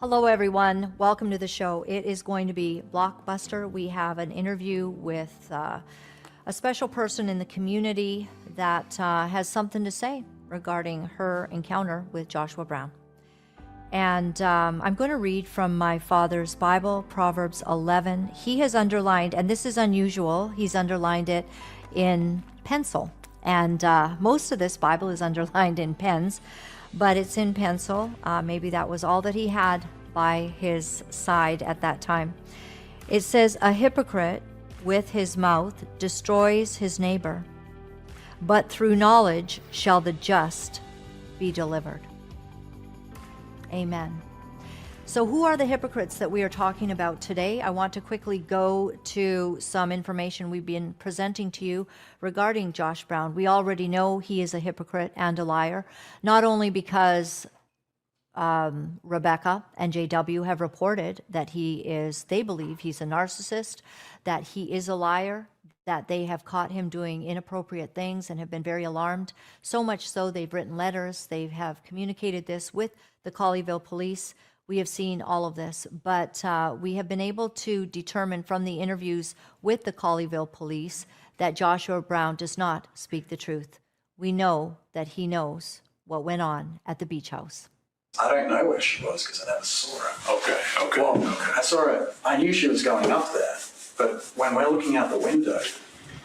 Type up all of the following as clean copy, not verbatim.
Hello, everyone. Welcome to the show. It is going to be blockbuster. We have an interview with a special person in the community that has something to say regarding her encounter with Joshua Brown. And I'm going to read from my father's Bible, Proverbs 11. He has underlined, and this is unusual, he's underlined it in pencil. And most of this Bible is underlined in pens, but it's in pencil. Maybe that was all that he had by his side at that time. It says, "A hypocrite with his mouth destroys his neighbor, but through knowledge shall the just be delivered." Amen. So who are the hypocrites that we are talking about today? I want to quickly go to some information we've been presenting to you regarding Josh Brown. We already know he is a hypocrite and a liar, not only because Rebecca and JW have reported that they believe he's a narcissist, that he is a liar, that they have caught him doing inappropriate things and have been very alarmed. So much so they've written letters, they have communicated this with the Colleyville police. We have seen all of this, but we have been able to determine from the interviews with the Colleyville police that Joshua Brown does not speak the truth. We know that he knows what went on at the beach house. I don't know where she was because I never saw her. Okay. Well, I saw her. I knew she was going up there, but when we're looking out the window,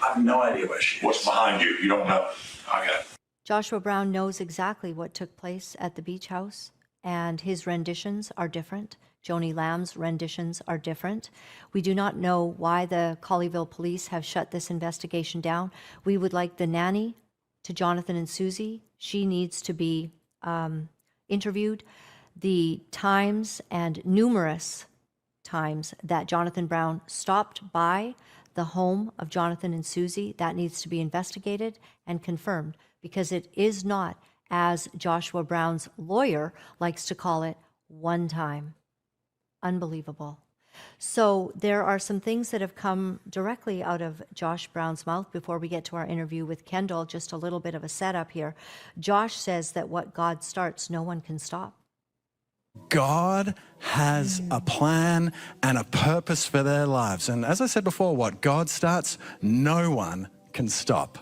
I have no idea where she is. What's behind you? You don't know. Okay. Joshua Brown knows exactly what took place at the beach house, and his renditions are different. Joni Lamb's renditions are different. We do not know why the Colleyville police have shut this investigation down. We would like the nanny to Jonathan and Susie. She needs to be interviewed. The times and numerous times that Jonathan Brown stopped by the home of Jonathan and Susie, that needs to be investigated and confirmed, because it is not, as Joshua Brown's lawyer likes to call it, one time. Unbelievable. So there are some things that have come directly out of Josh Brown's mouth before we get to our interview with Kendall. Just a little bit of a setup here. Josh says that what God starts, no one can stop. God has a plan and a purpose for their lives. And as I said before, what God starts, no one can stop.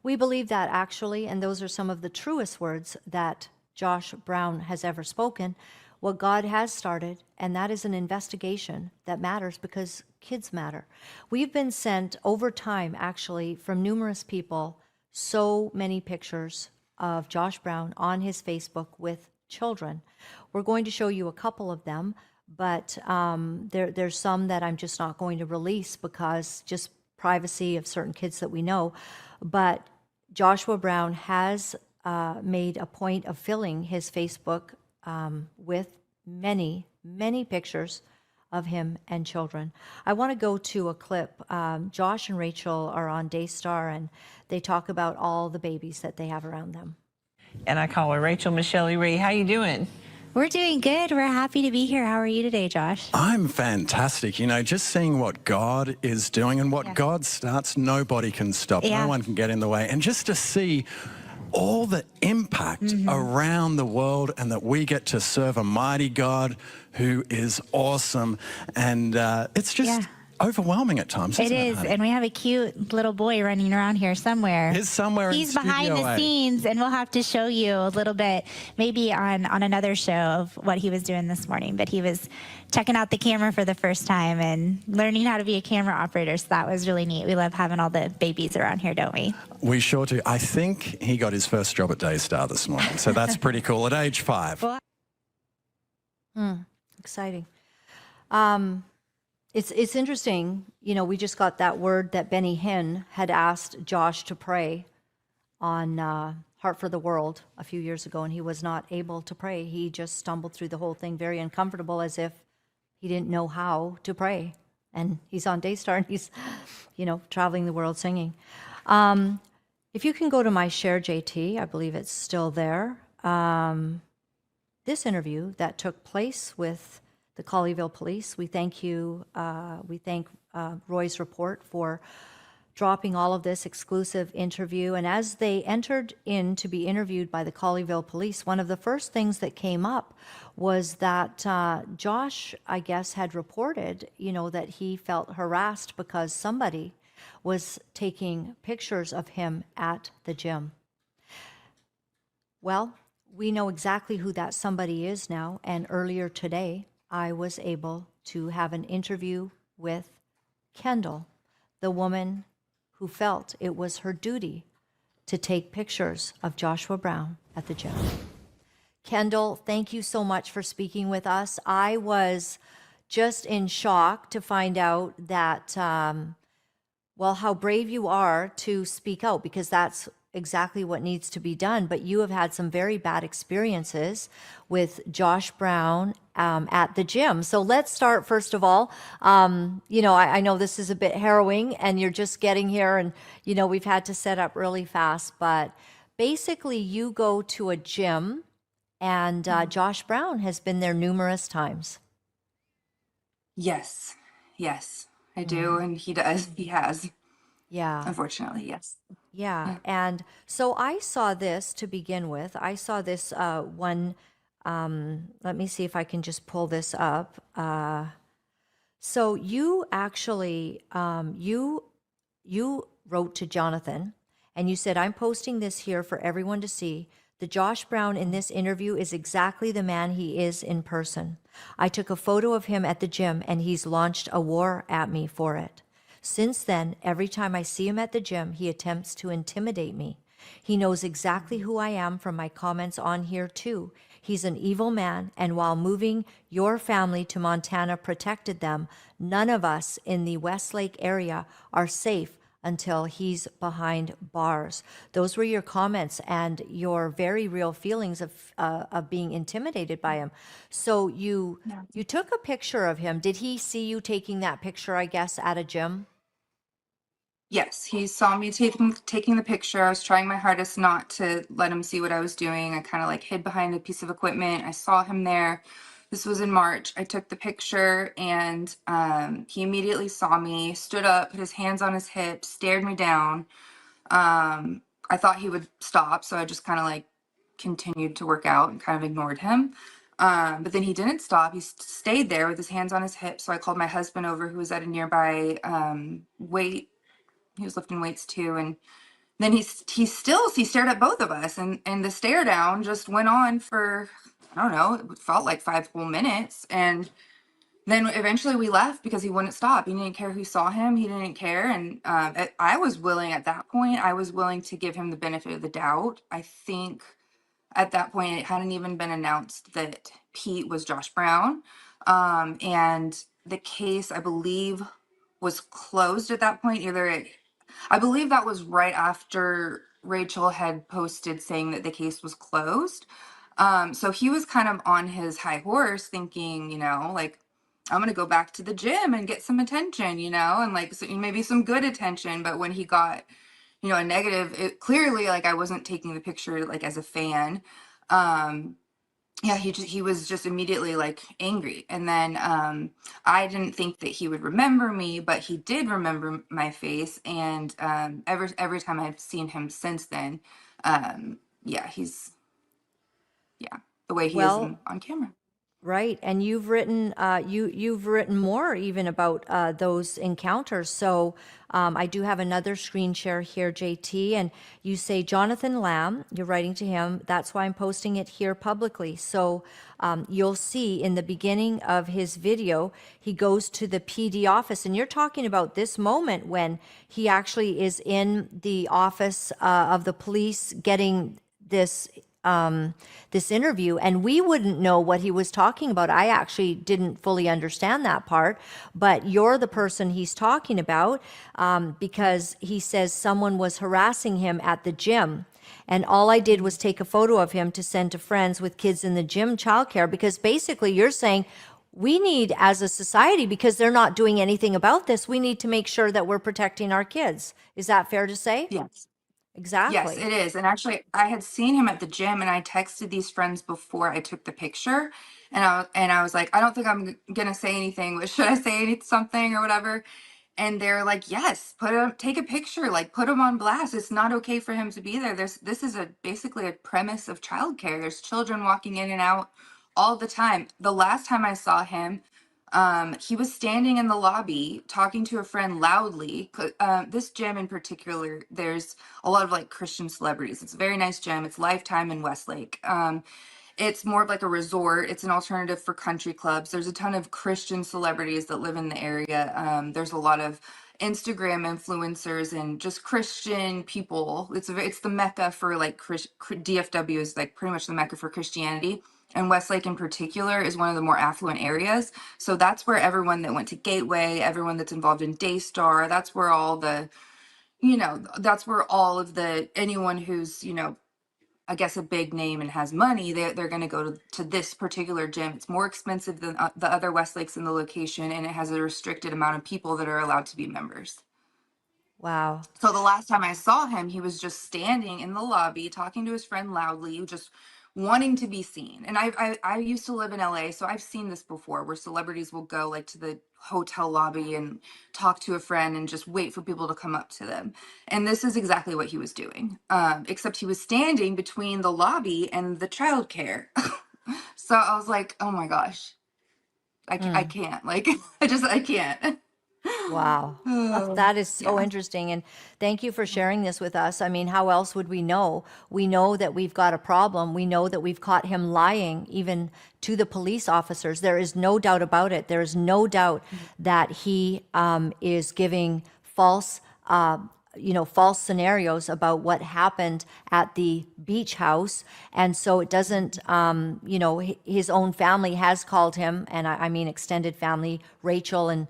We believe that, actually, and those are some of the truest words that Josh Brown has ever spoken. What God has started, and that is an investigation that matters because kids matter. We've been sent over time, actually, from numerous people, so many pictures of Josh Brown on his Facebook with children. We're going to show you a couple of them, but there's some that I'm just not going to release because just privacy of certain kids that we know. But Joshua Brown has made a point of filling his Facebook with many, many pictures of him and children. I want to go to a clip. Josh and Rachel are on Daystar, and they talk about all the babies that they have around them. And I call her Rachel Michelle Ree. How you doing? We're doing good. We're happy to be here. How are you today, Josh? I'm fantastic. You know, just seeing what God is doing and what God starts, nobody can stop. No one can get in the way. And just to see all the impact around the world, and that we get to serve a mighty God who is awesome. And it's just overwhelming at times. It is, and we have a cute little boy running around here somewhere. He's somewhere. He's behind the scenes, and we'll have to show you a little bit, maybe on another show, of what he was doing this morning. But he was checking out the camera for the first time and learning how to be a camera operator, so that was really neat. We love having all the babies around here, don't we? We sure do. I think he got his first job at Daystar this morning, so that's pretty cool at age 5. Exciting. It's interesting, you know, we just got that word that Benny Hinn had asked Josh to pray on Heart for the World a few years ago, and he was not able to pray. He just stumbled through the whole thing very uncomfortable, as if he didn't know how to pray. And he's on Daystar, and he's, you know, traveling the world singing. If you can go to my share, JT, I believe it's still there. This interview that took place with the Colleyville police. We thank you. We thank Roy's Report for dropping all of this exclusive interview. And as they entered in to be interviewed by the Colleyville police, one of the first things that came up was that Josh, I guess, had reported, that he felt harassed because somebody was taking pictures of him at the gym. Well, we know exactly who that somebody is now. And earlier today, I was able to have an interview with Kendall, the woman who felt it was her duty to take pictures of Joshua Brown at the gym. Kendall, thank you so much for speaking with us. I was just in shock to find out that, how brave you are to speak out, because that's exactly what needs to be done. But you have had some very bad experiences with Josh Brown at the gym. So let's start, first of all. I know this is a bit harrowing and you're just getting here and, we've had to set up really fast. But basically, you go to a gym and Josh Brown has been there numerous times. Yes, I do. And he does. He has, Yeah. unfortunately, yes. Yeah. And so I saw this to begin with. I saw this one. Let me see if I can just pull this up. So you actually, you wrote to Jonathan and you said, I'm posting this here for everyone to see. The Josh Brown in this interview is exactly the man he is in person. I took a photo of him at the gym and he's launched a war at me for it. Since then, every time I see him at the gym, he attempts to intimidate me. He knows exactly who I am from my comments on here too. He's an evil man, and while moving your family to Montana protected them, none of us in the Westlake area are safe until he's behind bars. Those were your comments and your very real feelings of being intimidated by him. So you took a picture of him. Did he see you taking that picture, I guess, at a gym? Yes, he saw me taking the picture. I was trying my hardest not to let him see what I was doing. I kind of hid behind a piece of equipment. I saw him there. This was in March. I took the picture and he immediately saw me, stood up, put his hands on his hips, stared me down. I thought he would stop, so I just kind of continued to work out and kind of ignored him. But then he didn't stop. He stayed there with his hands on his hips. So I called my husband over, who was at a nearby weight. He was lifting weights too, and then he stared at both of us, and the stare down just went on for, I don't know, it felt like 5 whole minutes, and then eventually we left because he wouldn't stop. He didn't care who saw him. He didn't care, and I was willing at that point. I was willing to give him the benefit of the doubt. I think at that point it hadn't even been announced that Pete was Josh Brown, and the case, I believe, was closed at that point. I believe that was right after Rachel had posted saying that the case was closed. So he was kind of on his high horse thinking, I'm going to go back to the gym and get some attention, and maybe some good attention. But when he got, a negative, it clearly, I wasn't taking the picture, as a fan. Yeah, he was just immediately angry. And then I didn't think that he would remember me, but he did remember my face. And every time I've seen him since then, he's the way he is on camera. Right, and you've written you've written more even about those encounters. So I do have another screen share here, JT, and you say Jonathan Lamb. You're writing to him. That's why I'm posting it here publicly. So you'll see in the beginning of his video, he goes to the PD office, and you're talking about this moment when he actually is in the office of the police getting this interview, and we wouldn't know what he was talking about. I actually didn't fully understand that part, but you're the person he's talking about because he says someone was harassing him at the gym. And all I did was take a photo of him to send to friends with kids in the gym childcare, because basically you're saying we need, as a society, because they're not doing anything about this, we need to make sure that we're protecting our kids. Is that fair to say? Yes. Exactly. Yes, it is. And actually, I had seen him at the gym, and I texted these friends before I took the picture, and I was like, I don't think I'm gonna say anything, but should I say something or whatever? And they're like, yes, take a picture, like put him on blast. It's not okay for him to be there. This is basically a premise of childcare. There's children walking in and out all the time. The last time I saw him, he was standing in the lobby talking to a friend loudly. This gym in particular, there's a lot of like Christian celebrities. It's a very nice gym. It's Lifetime in Westlake. It's more of like a resort. It's an alternative for country clubs. There's a ton of Christian celebrities that live in the area. There's a lot of Instagram influencers and just Christian people. It's the mecca for like DFW is like pretty much the mecca for Christianity. And Westlake in particular is one of the more affluent areas. So that's where everyone that went to Gateway, everyone that's involved in Daystar, that's where all the, that's where all of anyone who's, I guess a big name and has money, they're going to go to this particular gym. It's more expensive than the other Westlakes in the location, and it has a restricted amount of people that are allowed to be members. Wow. So the last time I saw him, he was just standing in the lobby talking to his friend loudly, just wanting to be seen. And I used to live in LA, so I've seen this before where celebrities will go like to the hotel lobby and talk to a friend and just wait for people to come up to them. And this is exactly what he was doing, except he was standing between the lobby and the childcare. So I was like, oh my gosh, I can't, like, I can't. Wow. That is so interesting. And thank you for sharing this with us. I mean, how else would we know? We know that we've got a problem. We know that we've caught him lying even to the police officers. There is no doubt about it. There is no doubt that he is giving false false scenarios about what happened at the beach house. And so it doesn't, his own family has called him, and I mean extended family, Rachel and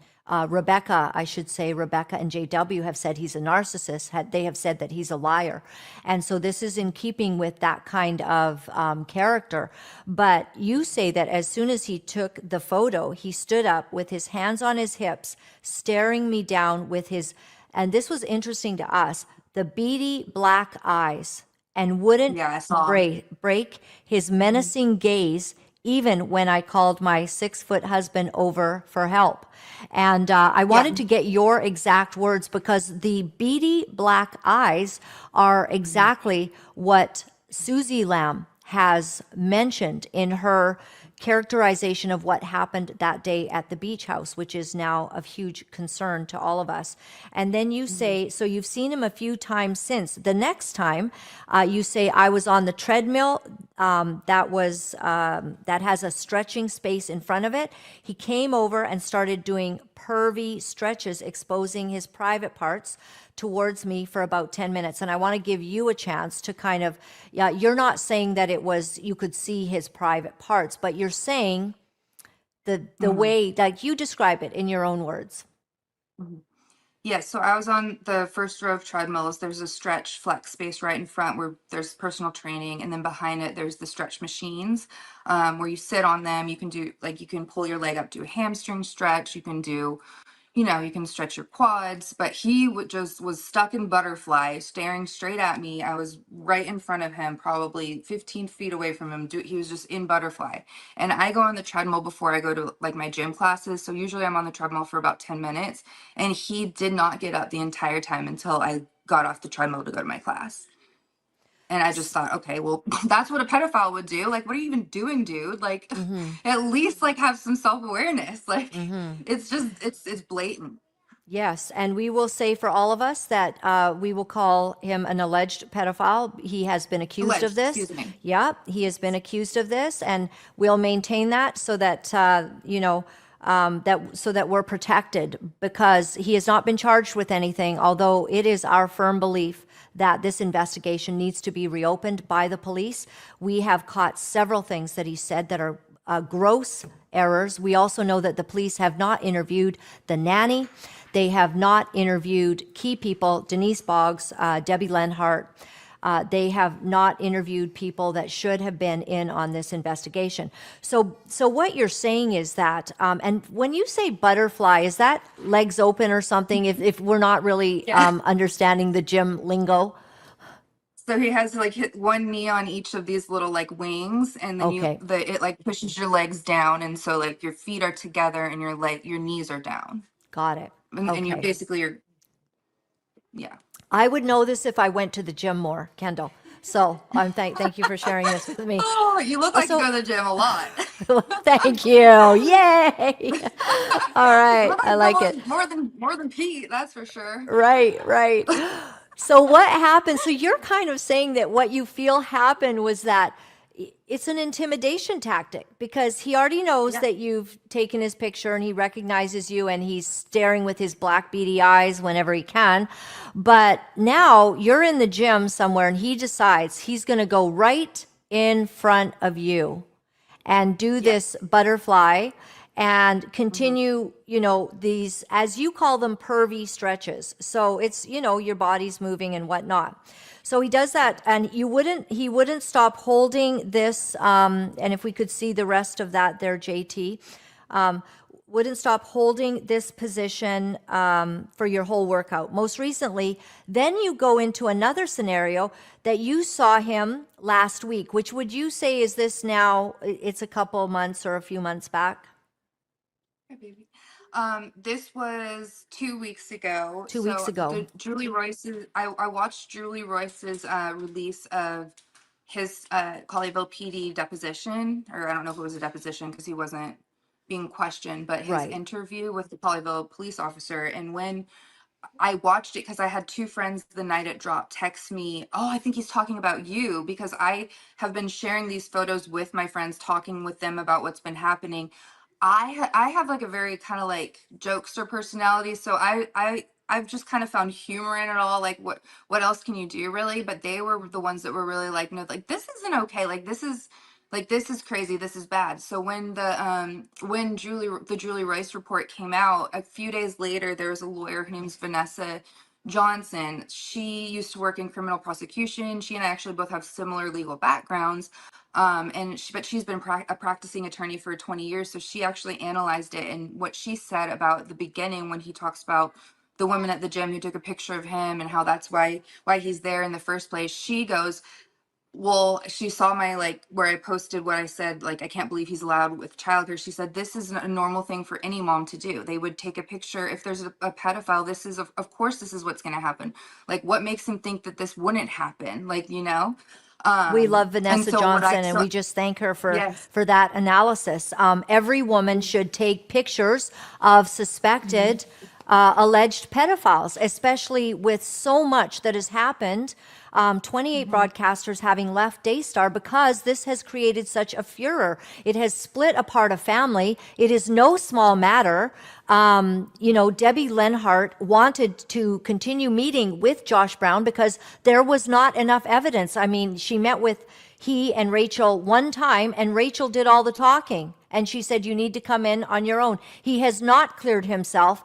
Rebecca, I should say, Rebecca and JW have said he's a narcissist. They have said that he's a liar. And so this is in keeping with that kind of character. But you say that as soon as he took the photo, he stood up with his hands on his hips, staring me down with his, and this was interesting to us, the beady black eyes, and wouldn't Yeah, I saw. break his menacing gaze even when I called my 6-foot husband over for help. And I wanted to get your exact words, because the beady black eyes are exactly what Susie Lamb has mentioned in her characterization of what happened that day at the beach house, which is now of huge concern to all of us. And then you say, so you've seen him a few times since. The next time, you say, I was on the treadmill that has a stretching space in front of it. He came over and started doing pervy stretches, exposing his private parts towards me for about 10 minutes. And I want to give you a chance to kind of, you're not saying that it was, you could see his private parts, but you're saying the way, like you describe it in your own words. Yeah, so I was on the first row of treadmills. There's a stretch flex space right in front where there's personal training, and then behind it there's the stretch machines where you sit on them. You can do, like, you can pull your leg up, do a hamstring stretch. You can do, you can stretch your quads. But he just was stuck in butterfly, staring straight at me. I was right in front of him, probably 15 feet away from him. He was just in butterfly. And I go on the treadmill before I go to like my gym classes. So usually I'm on the treadmill for about 10 minutes. And he did not get up the entire time until I got off the treadmill to go to my class. And I just thought, okay, well, that's what a pedophile would do. Like, what are you even doing, dude? Like, at least like have some self-awareness. Like, it's just, it's blatant. Yes, and we will say for all of us that we will call him an alleged pedophile. He has been accused of this. Excuse me. Yeah, he has been accused of this, and we'll maintain that so that so that we're protected, because he has not been charged with anything. Although it is our firm belief that this investigation needs to be reopened by the police. We have caught several things that he said that are gross errors. We also know that the police have not interviewed the nanny. They have not interviewed key people, Denise Boggs, Debbie Lenhart. They have not interviewed people that should have been in on this investigation. So what you're saying is that, and when you say butterfly, is that legs open or something, if we're not really understanding the gym lingo? So he has like one knee on each of these little like wings, and then it like pushes your legs down, and so like your feet are together and your knees are down. Got it. And you're Okay. basically, yeah. I would know this if I went to the gym more, Kendall. So thank you for sharing this with me. Oh, you look like you Also, go to the gym a lot. thank you. Yay. All right. I like it. More than Pete, that's for sure. Right, right. So what happened? So you're kind of saying that what you feel happened was that it's an intimidation tactic because he already knows Yeah. that you've taken his picture and he recognizes you and he's staring with his black beady eyes whenever he can. But now you're in the gym somewhere and he decides he's going to go right in front of you and do this butterfly and continue, these, as you call them, pervy stretches. So it's, your body's moving and whatnot. So he does that, and he wouldn't stop holding this. And if we could see the rest of that there, JT, wouldn't stop holding this position for your whole workout. Most recently, then you go into another scenario that you saw him last week, which would you say is this now, it's a couple months or a few months back? Hi, baby. This was 2 weeks ago. 2 weeks ago. Julie Royce's, I watched Julie Royce's release of his Colleyville PD deposition, or I don't know if it was a deposition because he wasn't being questioned, but his Right. interview with the Colleyville police officer. And when I watched it, because I had two friends the night it dropped text me, oh, I think he's talking about you, because I have been sharing these photos with my friends, talking with them about what's been happening. I have like a very kind of like jokester personality, so I've just kind of found humor in it all. Like what else can you do, really? But they were the ones that were really like, no, like this isn't okay. This is crazy. This is bad. So when the Julie Royce report came out, a few days later, there was a lawyer. Her name's Vanessa Johnson. She used to work in criminal prosecution. She and I actually both have similar legal backgrounds. But she's been a practicing attorney for 20 years. So she actually analyzed it, and what she said about the beginning when he talks about the woman at the gym who took a picture of him and how that's why he's there in the first place. She goes, well, she saw my, like, where I posted what I said, like, I can't believe he's allowed with childcare. She said, this is a normal thing for any mom to do. They would take a picture. If there's a pedophile, this is, of course, this is what's going to happen. Like, what makes him think that this wouldn't happen? Like, We love and Vanessa so what Johnson, and we just thank her Yes. for that analysis. Every woman should take pictures of suspected, alleged pedophiles, especially with so much that has happened. 28 broadcasters having left Daystar because this has created such a furor. It has split apart a family. It is no small matter. Debbie Lenhart wanted to continue meeting with Josh Brown because there was not enough evidence. I mean, she met with he and Rachel one time, and Rachel did all the talking. And she said, you need to come in on your own. He has not cleared himself.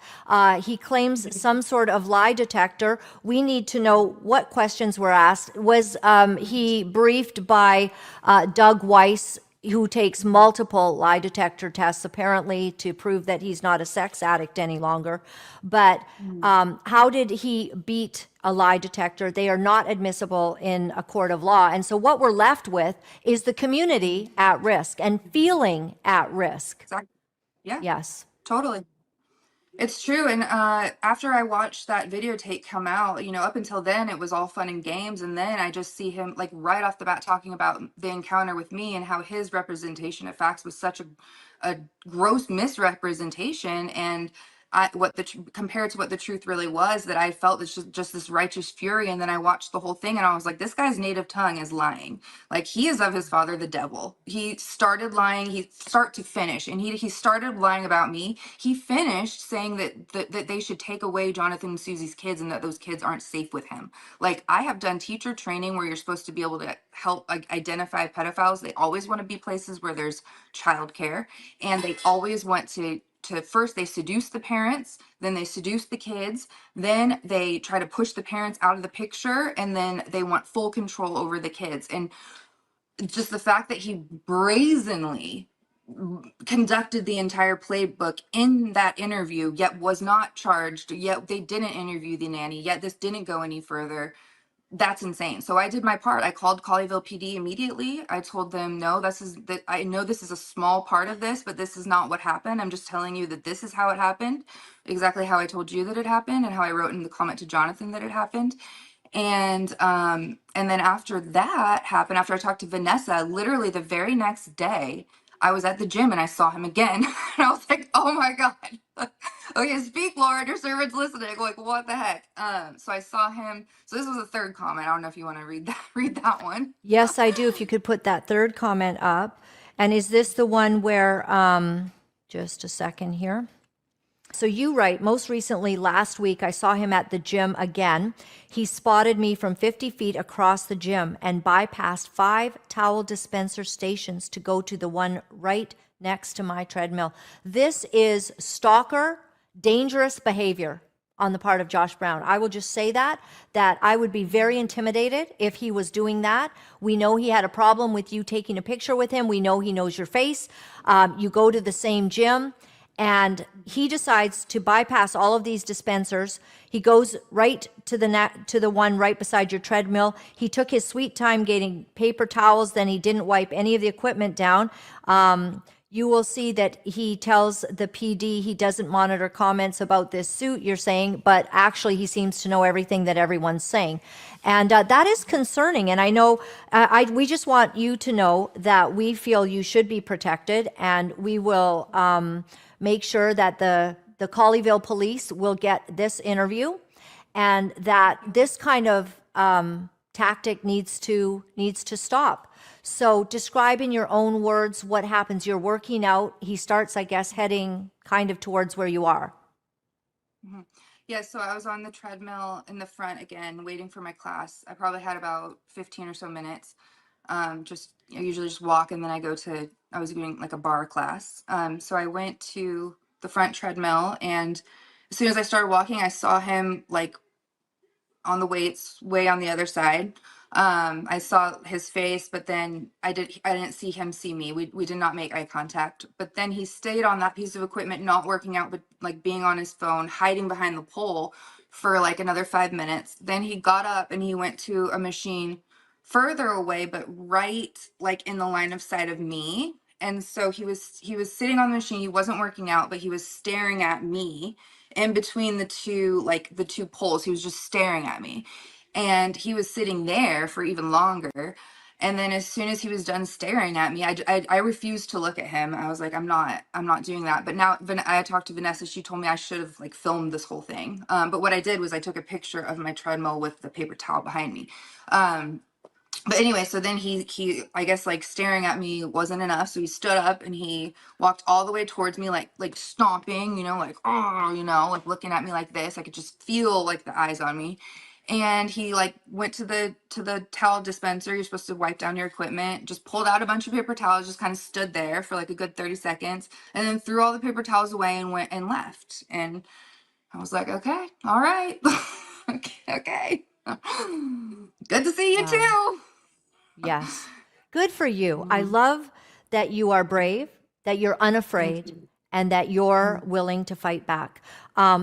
He claims some sort of lie detector. We need to know what questions were asked. Was he briefed by Doug Weiss, who takes multiple lie detector tests, apparently to prove that he's not a sex addict any longer? But how did he beat a lie detector? They are not admissible in a court of law. And so what we're left with is the community at risk and feeling at risk. Exactly. Yeah. Yes. Totally. It's true. And after I watched that videotape come out, up until then, it was all fun and games. And then I just see him, like, right off the bat talking about the encounter with me and how his representation of facts was such a gross misrepresentation. And compared to what the truth really was, that I felt this just this righteous fury. And then I watched the whole thing and I was like, this guy's native tongue is lying. Like, he is of his father, the devil. He started lying, start to finish. And he started lying about me. He finished saying that they should take away Jonathan and Susie's kids and that those kids aren't safe with him. Like, I have done teacher training where you're supposed to be able to help identify pedophiles. They always want to be places where there's childcare, and they always want to first they seduce the parents, then they seduce the kids, then they try to push the parents out of the picture, and then they want full control over the kids. And just the fact that he brazenly conducted the entire playbook in that interview, yet was not charged, yet they didn't interview the nanny, yet this didn't go any further. that's insane. So I did my part. I called Colleyville PD immediately. I told them, no, I know this is a small part of this, but this is not what happened. I'm just telling you that this is how it happened, exactly how I told you that it happened, and how I wrote in the comment to Jonathan that it happened. And then after that happened, after I talked to Vanessa, literally the very next day, I was at the gym and I saw him again. And I was like, oh my God. Okay, speak, Lord, your servant's listening. Like, what the heck? So I saw him. So this was the third comment. I don't know if you want to read that one. Yes, I do. If you could put that third comment up. And is this the one where, just a second here. So you write, most recently last week, I saw him at the gym again. He spotted me from 50 feet across the gym and bypassed 5 towel dispenser stations to go to the one right next to my treadmill. This is stalker, dangerous behavior on the part of Josh Brown. I will just say that I would be very intimidated if he was doing that. We know he had a problem with you taking a picture with him. We know he knows your face. You go to the same gym. And he decides to bypass all of these dispensers. He goes right to the one right beside your treadmill. He took his sweet time getting paper towels. Then he didn't wipe any of the equipment down. You will see that he tells the PD he doesn't monitor comments about this suit, you're saying, but actually he seems to know everything that everyone's saying. And that is concerning. And I know we just want you to know that we feel you should be protected, and we will make sure that the Colleyville police will get this interview, and that this kind of tactic needs to stop. So describe in your own words what happens. You're working out. He starts, I guess, heading kind of towards where you are. Mm-hmm. Yeah, so I was on the treadmill in the front again, waiting for my class. I probably had about 15 or so minutes. I usually just walk, and then I was doing like a bar class. So I went to the front treadmill, and as soon as I started walking, I saw him like on the weights way on the other side. I saw his face, but then I didn't see him see me. We did not make eye contact, but then he stayed on that piece of equipment, not working out, but like being on his phone, hiding behind the pole for like another 5 minutes. Then he got up and he went to a machine further away, but right like in the line of sight of me. And so he was sitting on the machine. He wasn't working out, but he was staring at me in between the two poles. He was just staring at me, and he was sitting there for even longer. And then as soon as he was done staring at me, I refused to look at him. I was like, I'm not doing that. But now I talked to Vanessa. She told me I should have like filmed this whole thing. But what I did was I took a picture of my treadmill with the paper towel behind me. But anyway, so then he I guess like staring at me wasn't enough, so he stood up and he walked all the way towards me, like stomping, like, oh, like looking at me like this. I could just feel like the eyes on me. And he like went to the towel dispenser. You're supposed to wipe down your equipment, just pulled out a bunch of paper towels, just kind of stood there for like a good 30 seconds, and then threw all the paper towels away and went and left. And I was like, okay, all right. Okay. Good to see you too. Yes. Good for you. I love that you are brave, that you're unafraid, and that you're willing to fight back.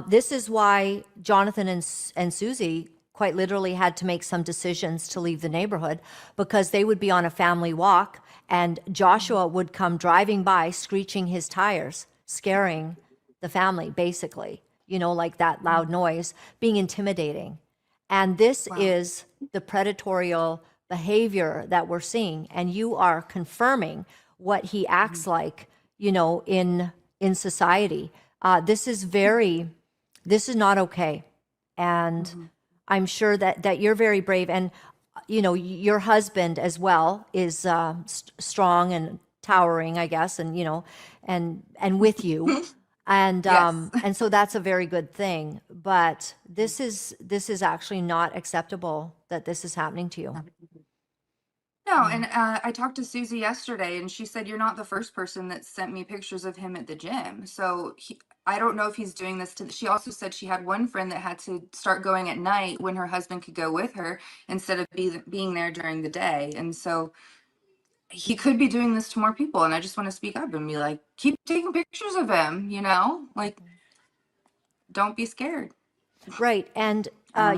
This is why Jonathan and Susie quite literally had to make some decisions to leave the neighborhood, because they would be on a family walk and Joshua would come driving by, screeching his tires, scaring the family, basically, like that loud noise, being intimidating. And this is the predatorial behavior that we're seeing, and you are confirming what he acts like, in society. This is not okay. And I'm sure that you're very brave, and your husband as well is strong and towering, I guess, and and with you. And Yes. and so that's a very good thing. But this is actually not acceptable that this is happening to you. No, and I talked to Susie yesterday, and she said you're not the first person that sent me pictures of him at the gym. So I don't know if he's doing this to. She also said she had one friend that had to start going at night when her husband could go with her instead of being there during the day. And so he could be doing this to more people. And I just want to speak up and be like, keep taking pictures of him. Like, don't be scared. Right. And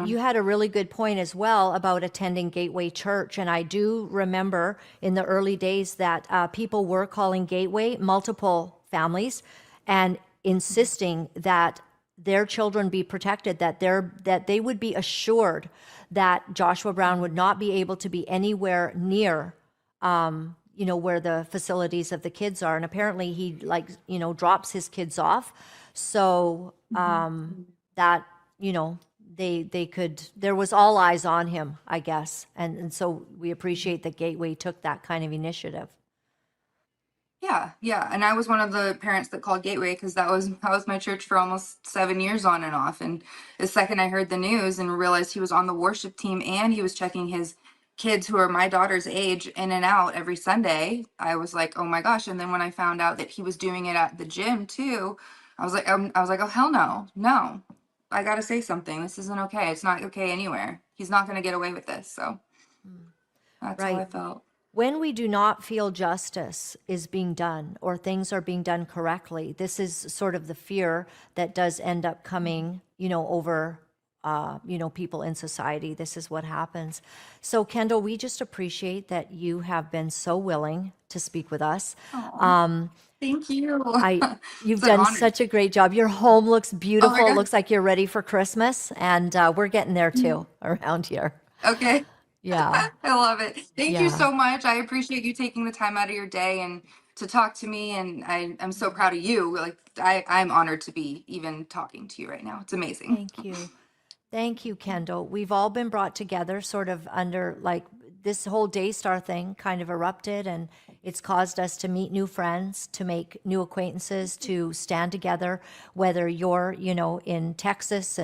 you had a really good point as well about attending Gateway Church. And I do remember in the early days that people were calling Gateway, multiple families, and insisting that their children be protected, that they would be assured that Joshua Brown would not be able to be anywhere near where the facilities of the kids are. And apparently he drops his kids off. So that, there was all eyes on him, I guess. And so we appreciate that Gateway took that kind of initiative. Yeah. And I was one of the parents that called Gateway because that was my church for almost 7 years on and off. And the second I heard the news and realized he was on the worship team and he was checking his kids who are my daughter's age in and out every Sunday, I was like, oh my gosh. And then when I found out that he was doing it at the gym too, I was like, oh hell no. I got to say something. This isn't okay. It's not okay anywhere. He's not going to get away with this. So that's how I felt. When we do not feel justice is being done or things are being done correctly, this is sort of the fear that does end up coming, over, people in society. This is what happens. So, Kendall, we just appreciate that you have been so willing to speak with us. Thank you. You've done such a great job. Your home looks beautiful. God. Looks like you're ready for Christmas, and we're getting there too around here. Okay. Yeah. I love it. Thank you so much. I appreciate you taking the time out of your day and to talk to me. And I'm so proud of you. Like I'm honored to be even talking to you right now. It's amazing. Thank you. Thank you, Kendall. We've all been brought together sort of under this whole Daystar thing kind of erupted, and it's caused us to meet new friends, to make new acquaintances, to stand together, whether you're, in Texas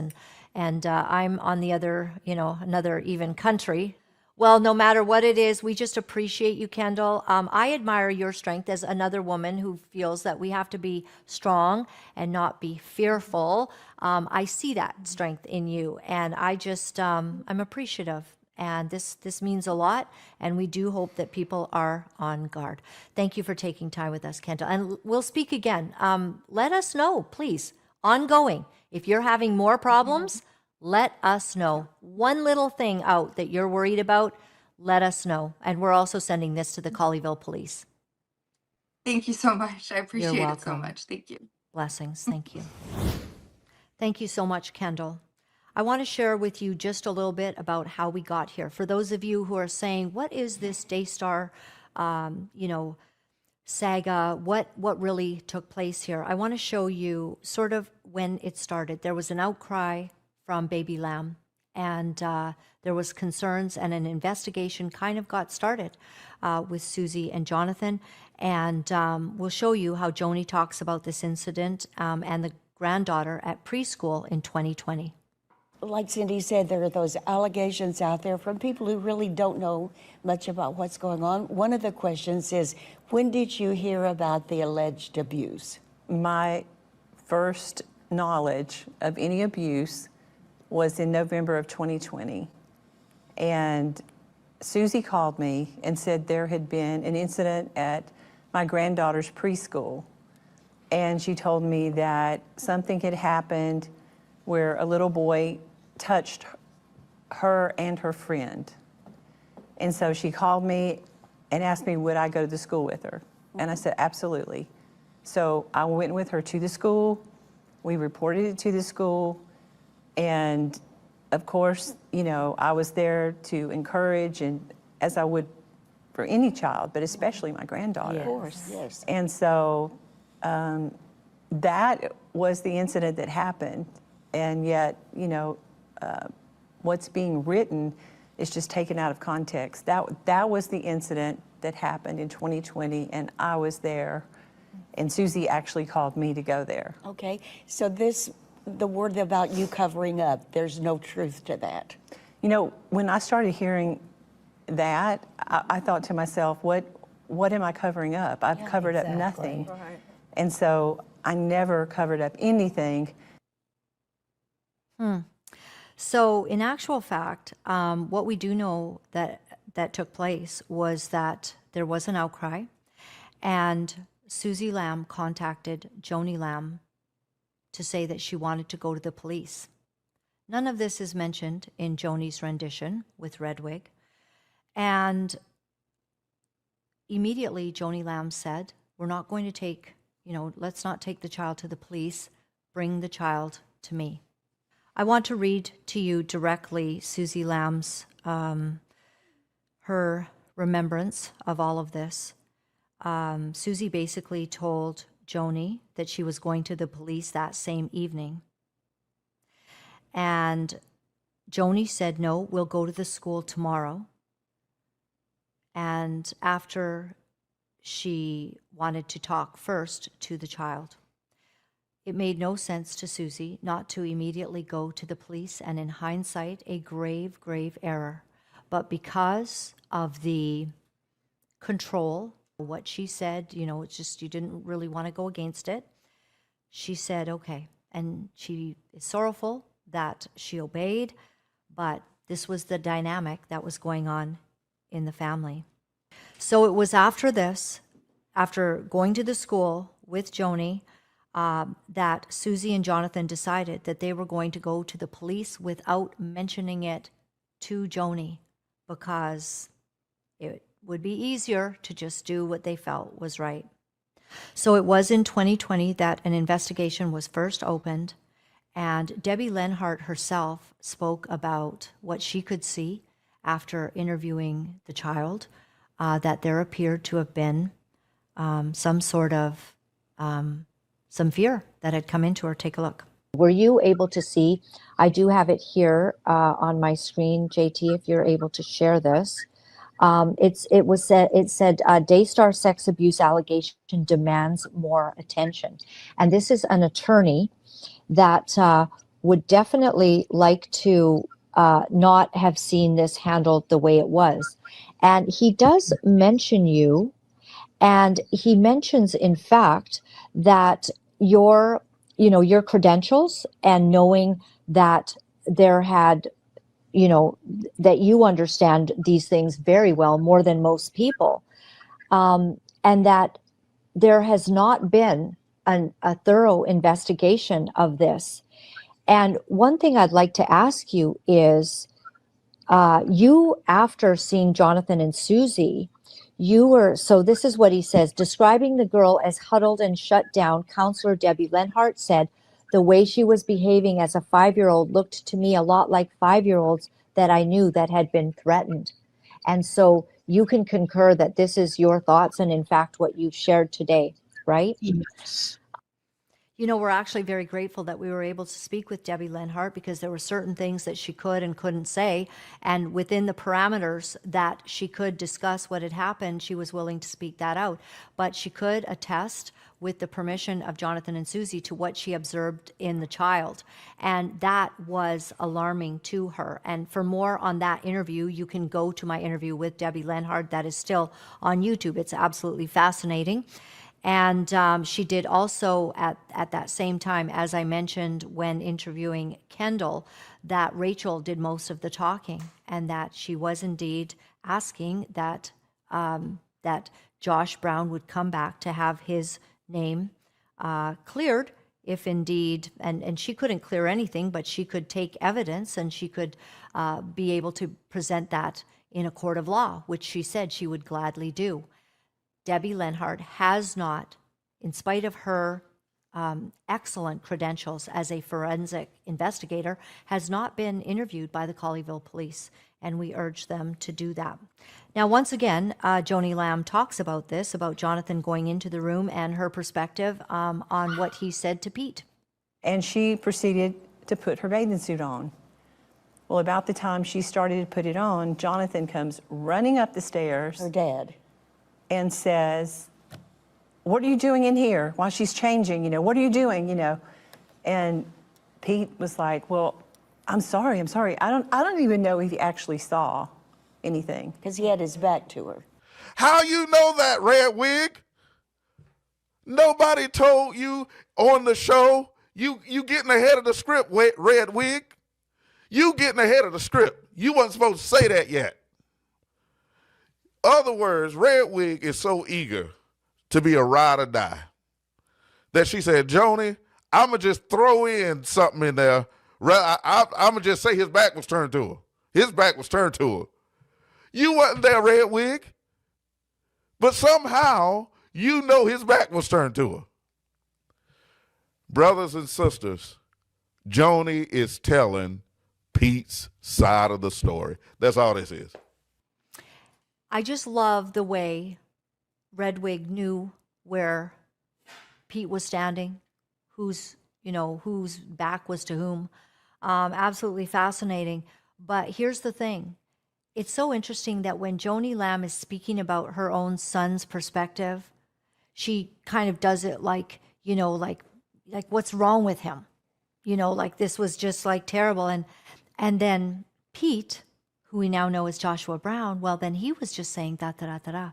and I'm on the other, another even country. Well, no matter what it is, we just appreciate you, Kendall. I admire your strength as another woman who feels that we have to be strong and not be fearful. I see that strength in you, and I just, I'm appreciative. And this means a lot, and we do hope that people are on guard. Thank you for taking time with us, Kendall. And we'll speak again. Let us know, please, ongoing. If you're having more problems, let us know. One little thing out that you're worried about, let us know. And we're also sending this to the Colleyville Police. Thank you so much. I appreciate it so welcome. much. Thank you. Blessings. Thank you. Thank you so much, Kendall. I want to share with you just a little bit about how we got here. For those of you who are saying, what is this Daystar, saga? What really took place here? I want to show you sort of when it started. There was an outcry from Baby Lamb, and there was concerns, and an investigation kind of got started with Susie and Jonathan. And we'll show you how Joni talks about this incident and the granddaughter at preschool in 2020. Like Cindy said, there are those allegations out there from people who really don't know much about what's going on. One of the questions is, when did you hear about the alleged abuse? My first knowledge of any abuse was in November of 2020. And Susie called me and said there had been an incident at my granddaughter's preschool. And she told me that something had happened where a little boy touched her and her friend. And so she called me and asked me, would I go to the school with her? And I said, absolutely. So I went with her to the school. We reported it to the school. And of course, I was there to encourage, and as I would for any child, but especially my granddaughter. Of course, yes. And so that was the incident that happened. And yet, what's being written is just taken out of context. That was the incident that happened in 2020, and I was there. And Susie actually called me to go there. Okay, so the word about you covering up, there's no truth to that. When I started hearing that, I thought to myself, what am I covering up? I've covered up nothing. Right. And so I never covered up anything. So in actual fact, what we do know that took place was that there was an outcry, and Susie Lamb contacted Joni Lamb to say that she wanted to go to the police. None of this is mentioned in Joni's rendition with Redwig. And immediately, Joni Lamb said, we're not going to take, let's not take the child to the police. Bring the child to me. I want to read to you directly Susie Lamb's, her remembrance of all of this. Susie basically told Joni that she was going to the police that same evening. And Joni said, no, we'll go to the school tomorrow. And after she wanted to talk first to the child, it made no sense to Susie not to immediately go to the police, and in hindsight, a grave, grave error. But because of the control, what she said, it's just you didn't really want to go against it, she said, okay. And she is sorrowful that she obeyed, but this was the dynamic that was going on in the family. So it was after this, after going to the school with Joni, that Susie and Jonathan decided that they were going to go to the police without mentioning it to Joni, because it would be easier to just do what they felt was right. So it was in 2020 that an investigation was first opened, and Debbie Lenhart herself spoke about what she could see after interviewing the child, that there appeared to have been some sort of some fear that had come into her. Take a look. Were you able to see? I do have it here on my screen, JT, if you're able to share this. It said Daystar sex abuse allegation demands more attention. And this is an attorney that would definitely like to not have seen this handled the way it was. And he does mention you, and he mentions, in fact, that your credentials and knowing that there had, that you understand these things very well, more than most people, and that there has not been a thorough investigation of this. And one thing I'd like to ask you is, you, after seeing Jonathan and Susie, so this is what he says: describing the girl as huddled and shut down, Counselor Debbie Lenhart said, the way she was behaving as a 5-year-old looked to me a lot like 5-year-olds that I knew that had been threatened. And so you can concur that this is your thoughts and, in fact, what you've shared today, right? Yes. We're actually very grateful that we were able to speak with Debbie Lenhart, because there were certain things that she could and couldn't say. And within the parameters that she could discuss what had happened, she was willing to speak that out. But she could attest, with the permission of Jonathan and Susie, to what she observed in the child. And that was alarming to her. And for more on that interview, you can go to my interview with Debbie Lenhart. That is still on YouTube. It's absolutely fascinating. And she did also, at that same time, as I mentioned when interviewing Kendall, that Rachel did most of the talking, and that she was indeed asking that that Josh Brown would come back to have his name cleared, if indeed, and she couldn't clear anything, but she could take evidence, and she could be able to present that in a court of law, which she said she would gladly do. Debbie Lenhart has not, in spite of her excellent credentials as a forensic investigator, has not been interviewed by the Colleyville Police, and we urge them to do that. Now, once again, Joni Lamb talks about this, about Jonathan going into the room and her perspective on what he said to Pete. And she proceeded to put her bathing suit on. Well, about the time she started to put it on, Jonathan comes running up the stairs. Her dad. And says, what are you doing in here while she's changing? What are you doing? And Pete was like, well, I'm sorry. I don't even know if he actually saw anything. Because he had his back to her. How you know that, Red Wig? Nobody told you on the show. You getting ahead of the script, Red Wig. You getting ahead of the script. You wasn't supposed to say that yet. Other words, Red Wig is so eager to be a ride or die that she said, Joni, I'm going to just throw in something in there I'm going to just say his back was turned to her. His back was turned to her. You wasn't there, Red Wig. But somehow, you know his back was turned to her. Brothers and sisters, Joni is telling Pete's side of the story. That's all this is. I just love the way Redwig knew where Pete was standing, whose back was to whom. Absolutely fascinating. But here's the thing. It's so interesting that when Joni Lamb is speaking about her own son's perspective, she kind of does it like what's wrong with him? Like this was just like terrible. And then Pete, who we now know as Joshua Brown, well, then he was just saying da da da da da.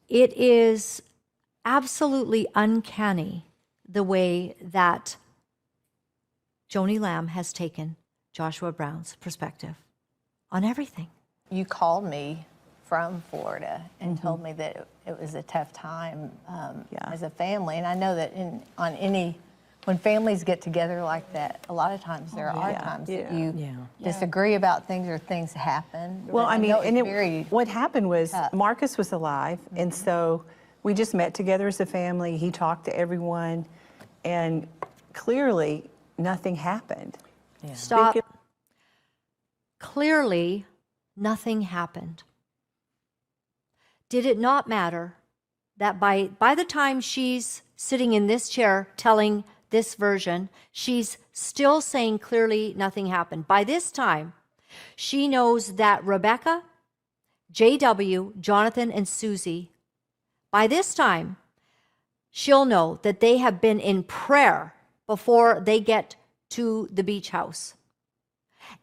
It is absolutely uncanny the way that Joni Lamb has taken Joshua Brown's perspective on everything. You called me from Florida and told me that it was a tough time as a family. And I know that when families get together like that, a lot of times there are times that you disagree about things or things happen. Well, I mean, very what happened was tough. Marcus was alive, and so we just met together as a family. He talked to everyone, and clearly nothing happened. Stop. Clearly, nothing happened. Did it not matter that by the time she's sitting in this chair telling this version, she's still saying clearly nothing happened? By this time, she knows that Rebecca, JW, Jonathan, and Susie, by this time, she'll know that they have been in prayer before they get to the beach house,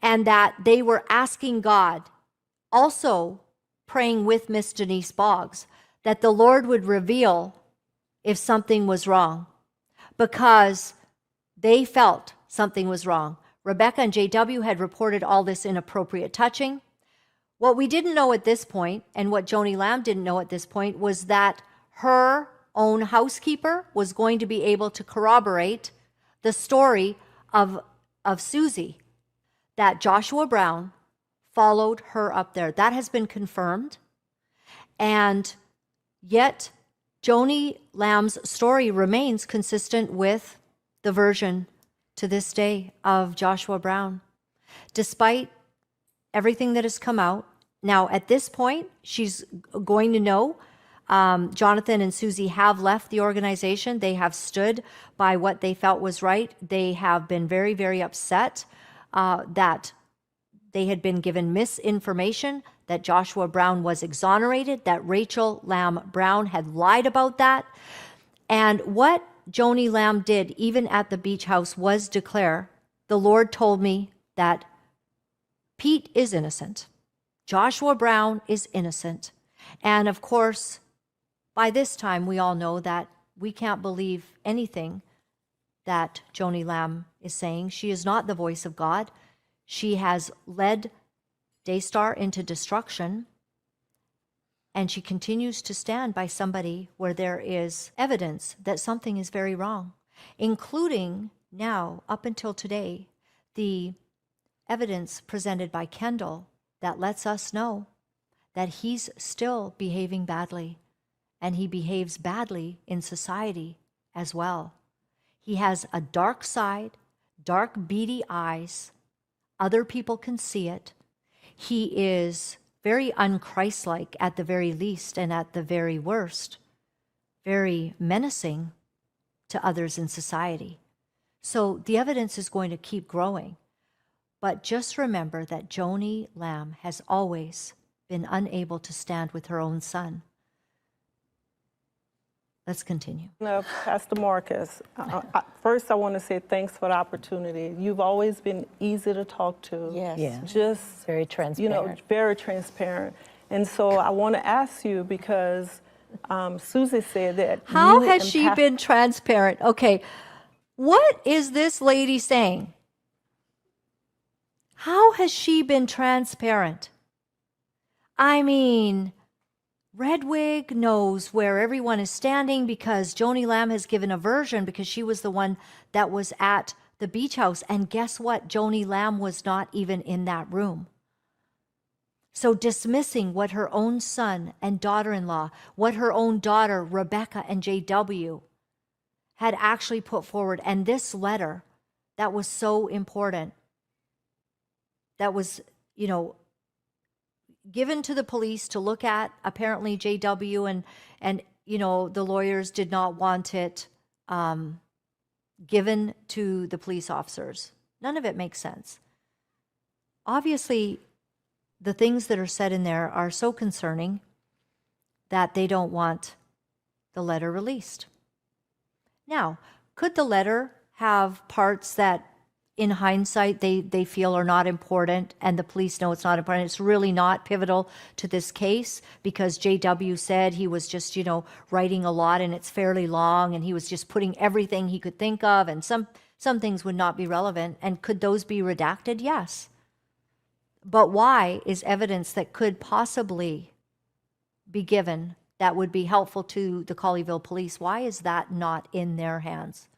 and that they were asking God, also praying with Miss Denise Boggs, that the Lord would reveal if something was wrong, because they felt something was wrong. Rebecca and JW had reported all this inappropriate touching. What we didn't know at this point, and what Joni Lamb didn't know at this point, was that her own housekeeper was going to be able to corroborate the story of Susie, that Joshua Brown followed her up there. That has been confirmed. And yet, Joni Lamb's story remains consistent with the version to this day of Joshua Brown, despite everything that has come out. Now, at this point, she's going to know Jonathan and Susie have left the organization. They have stood by what they felt was right. They have been very, very upset that they had been given misinformation, that Joshua Brown was exonerated, that Rachel Lamb Brown had lied about that. And what Joni Lamb did, even at the beach house, was declare, the Lord told me that Pete is innocent. Joshua Brown is innocent. And of course, by this time, we all know that we can't believe anything that Joni Lamb is saying. She is not the voice of God. She has led Daystar into destruction, and she continues to stand by somebody where there is evidence that something is very wrong, including now, up until today, the evidence presented by Kendall that lets us know that he's still behaving badly, and he behaves badly in society as well. He has a dark side, dark, beady eyes. Other people can see it. He is very unchristlike at the very least, and at the very worst, very menacing to others in society. So the evidence is going to keep growing. But just remember that Joni Lamb has always been unable to stand with her own son. Let's continue. Pastor Marcus, first I want to say thanks for the opportunity. You've always been easy to talk to. Yes. Yeah. Just, Very transparent. very transparent. And so I want to ask you, because Susie said that How you has and she been transparent? Okay, what is this lady saying? How has she been transparent? I mean, Redwig knows where everyone is standing because Joni Lamb has given a version, because she was the one that was at the beach house. And guess what? Joni Lamb was not even in that room. So dismissing what her own son and daughter-in-law, what her own daughter, Rebecca and JW, had actually put forward. And this letter that was so important, that was, given to the police to look at. Apparently JW and the lawyers did not want it given to the police officers. None of it makes sense. Obviously, the things that are said in there are so concerning that they don't want the letter released. Now, could the letter have parts that in hindsight they feel are not important and the police know it's not important? It's really not pivotal to this case because JW said he was just, writing a lot and it's fairly long and he was just putting everything he could think of, and some things would not be relevant. And could those be redacted? Yes. But why is evidence that could possibly be given that would be helpful to the Colleyville police, why is that not in their hands?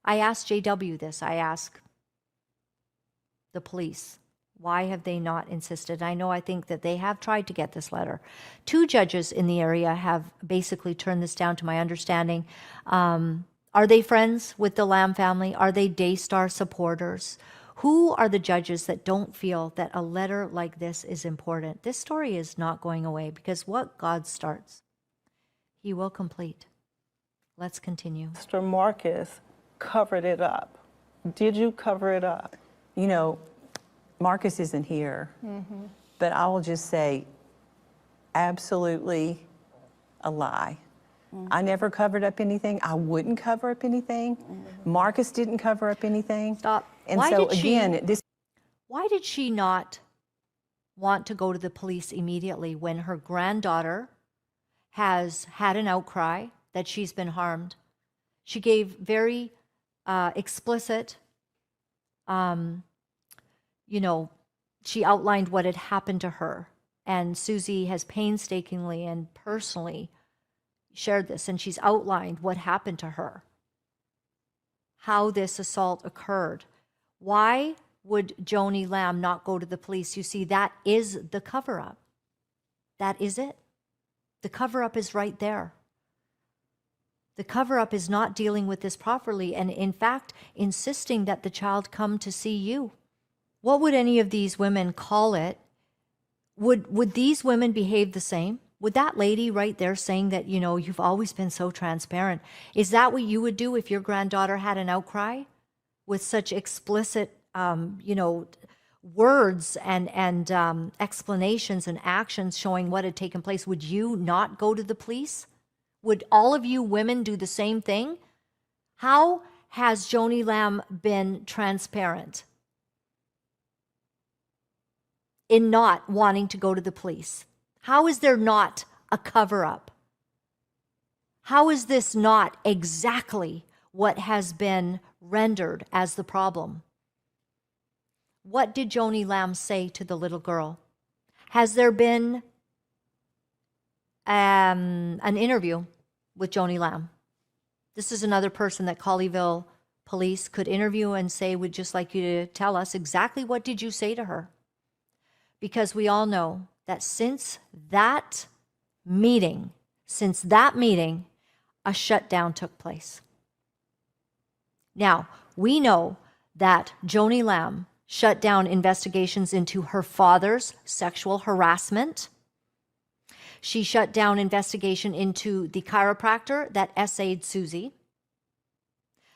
I asked JW this. I asked the police, why have they not insisted? I think that they have tried to get this letter. 2 judges in the area have basically turned this down, to my understanding. Are they friends with the Lamb family? Are they Daystar supporters? Who are the judges that don't feel that a letter like this is important? This story is not going away because what God starts, he will complete. Let's continue. Mr. Marcus covered it up. Did you cover it up? Marcus isn't here, but I will just say absolutely a lie. I never covered up anything. I wouldn't cover up anything. Marcus didn't cover up anything. Stop. And Why did she not want to go to the police immediately when her granddaughter has had an outcry that she's been harmed? She gave very explicit, she outlined what had happened to her. And Susie has painstakingly and personally shared this, and she's outlined what happened to her, how this assault occurred. Why would Joni Lamb not go to the police? You see, that is the cover-up. That is it. The cover-up is right there. The cover-up is not dealing with this properly and, in fact, insisting that the child come to see you. What would any of these women call it? Would these women behave the same? Would that lady right there saying that, you've always been so transparent, is that what you would do if your granddaughter had an outcry with such explicit, words and explanations and actions showing what had taken place? Would you not go to the police? Would all of you women do the same thing? How has Joni Lamb been transparent in not wanting to go to the police? How is there not a cover-up? How is this not exactly what has been rendered as the problem? What did Joni Lamb say to the little girl? Has there been an interview with Joni Lamb? This is another person that Colleyville police could interview and say, we'd just like you to tell us exactly what did you say to her? Because we all know that since that meeting, a shutdown took place. Now, we know that Joni Lamb shut down investigations into her father's sexual harassment. She shut down investigation into the chiropractor that essayed Susie.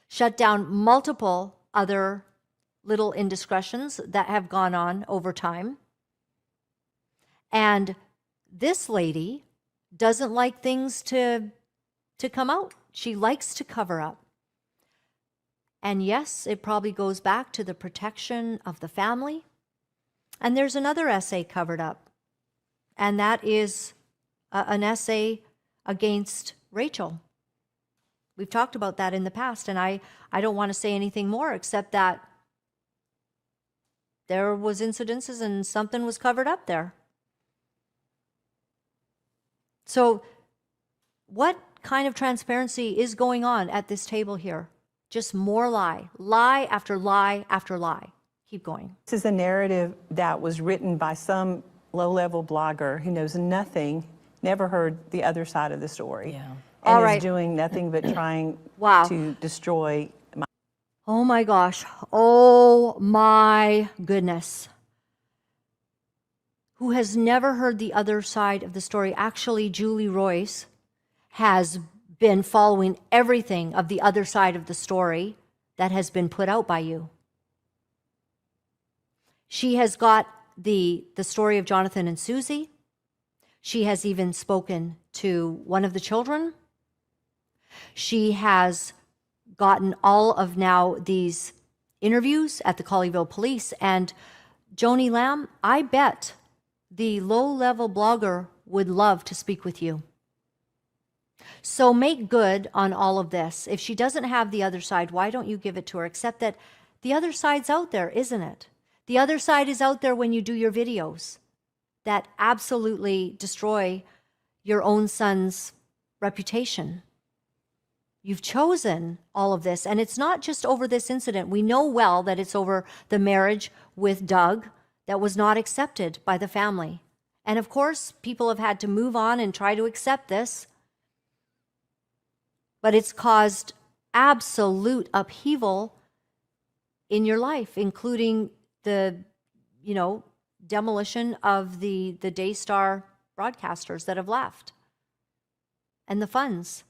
Shut down multiple other little indiscretions that have gone on over time. And this lady doesn't like things to come out. She likes to cover up. And yes, it probably goes back to the protection of the family. And there's another essay covered up, and that is an essay against Rachel. We've talked about that in the past, and I don't want to say anything more except that there was incidences and something was covered up there. So what kind of transparency is going on at this table here? Just more lie. Lie after lie after lie. Keep going. This is a narrative that was written by some low-level blogger who knows nothing, never heard the other side of the story, and All right. is doing nothing but trying Wow. to destroy my. Oh my gosh. Oh my goodness. Who has never heard the other side of the story? Actually, Julie Royce has been following everything of the other side of the story that has been put out by you. She has got the story of Jonathan and Susie. She has even spoken to one of the children. She has gotten all of now these interviews at the Colleyville Police. And Joni Lamb, I bet the low-level blogger would love to speak with you. So make good on all of this. If she doesn't have the other side, why don't you give it to her? Except that the other side's out there, isn't it? The other side is out there when you do your videos that absolutely destroy your own son's reputation. You've chosen all of this, and it's not just over this incident. We know well that it's over the marriage with Doug that was not accepted by the family. And of course, people have had to move on and try to accept this. But it's caused absolute upheaval in your life, including the, demolition of the Daystar broadcasters that have left and the funds,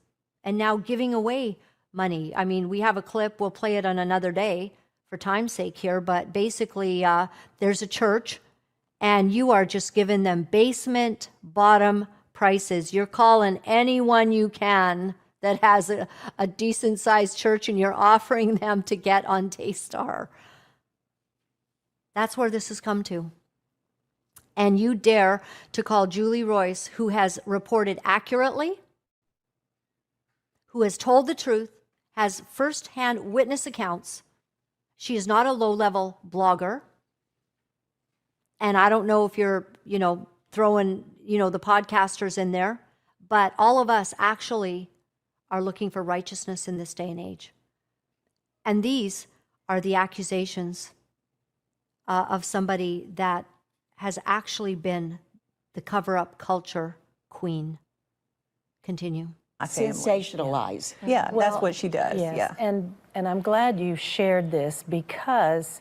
and now giving away money. I mean, we have a clip, we'll play it on another day for time's sake here, but basically there's a church and you are just giving them basement bottom prices. You're calling anyone you can that has a decent sized church and you're offering them to get on Daystar. That's where this has come to. And you dare to call Julie Royce, who has reported accurately, who has told the truth, has firsthand witness accounts. She is not a low-level blogger. And I don't know if you're, throwing, the podcasters in there, but all of us actually are looking for righteousness in this day and age. And these are the accusations of somebody that has actually been the cover-up culture queen. Continue. Sensationalize. Yeah, that's what she does. Yes, Yeah. and I'm glad you shared this, because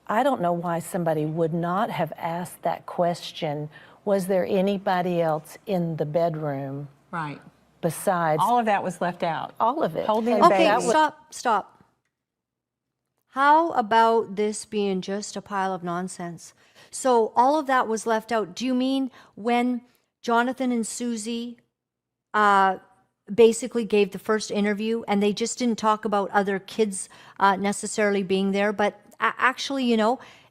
I don't know why somebody would not have asked that question. Was there anybody else in the bedroom Right. besides? All of that was left out. All of it. Holding the Okay, baby. stop. How about this being just a pile of nonsense? So all of that was left out. Do you mean when Jonathan and Susie basically gave the first interview and they just didn't talk about other kids necessarily being there, but actually,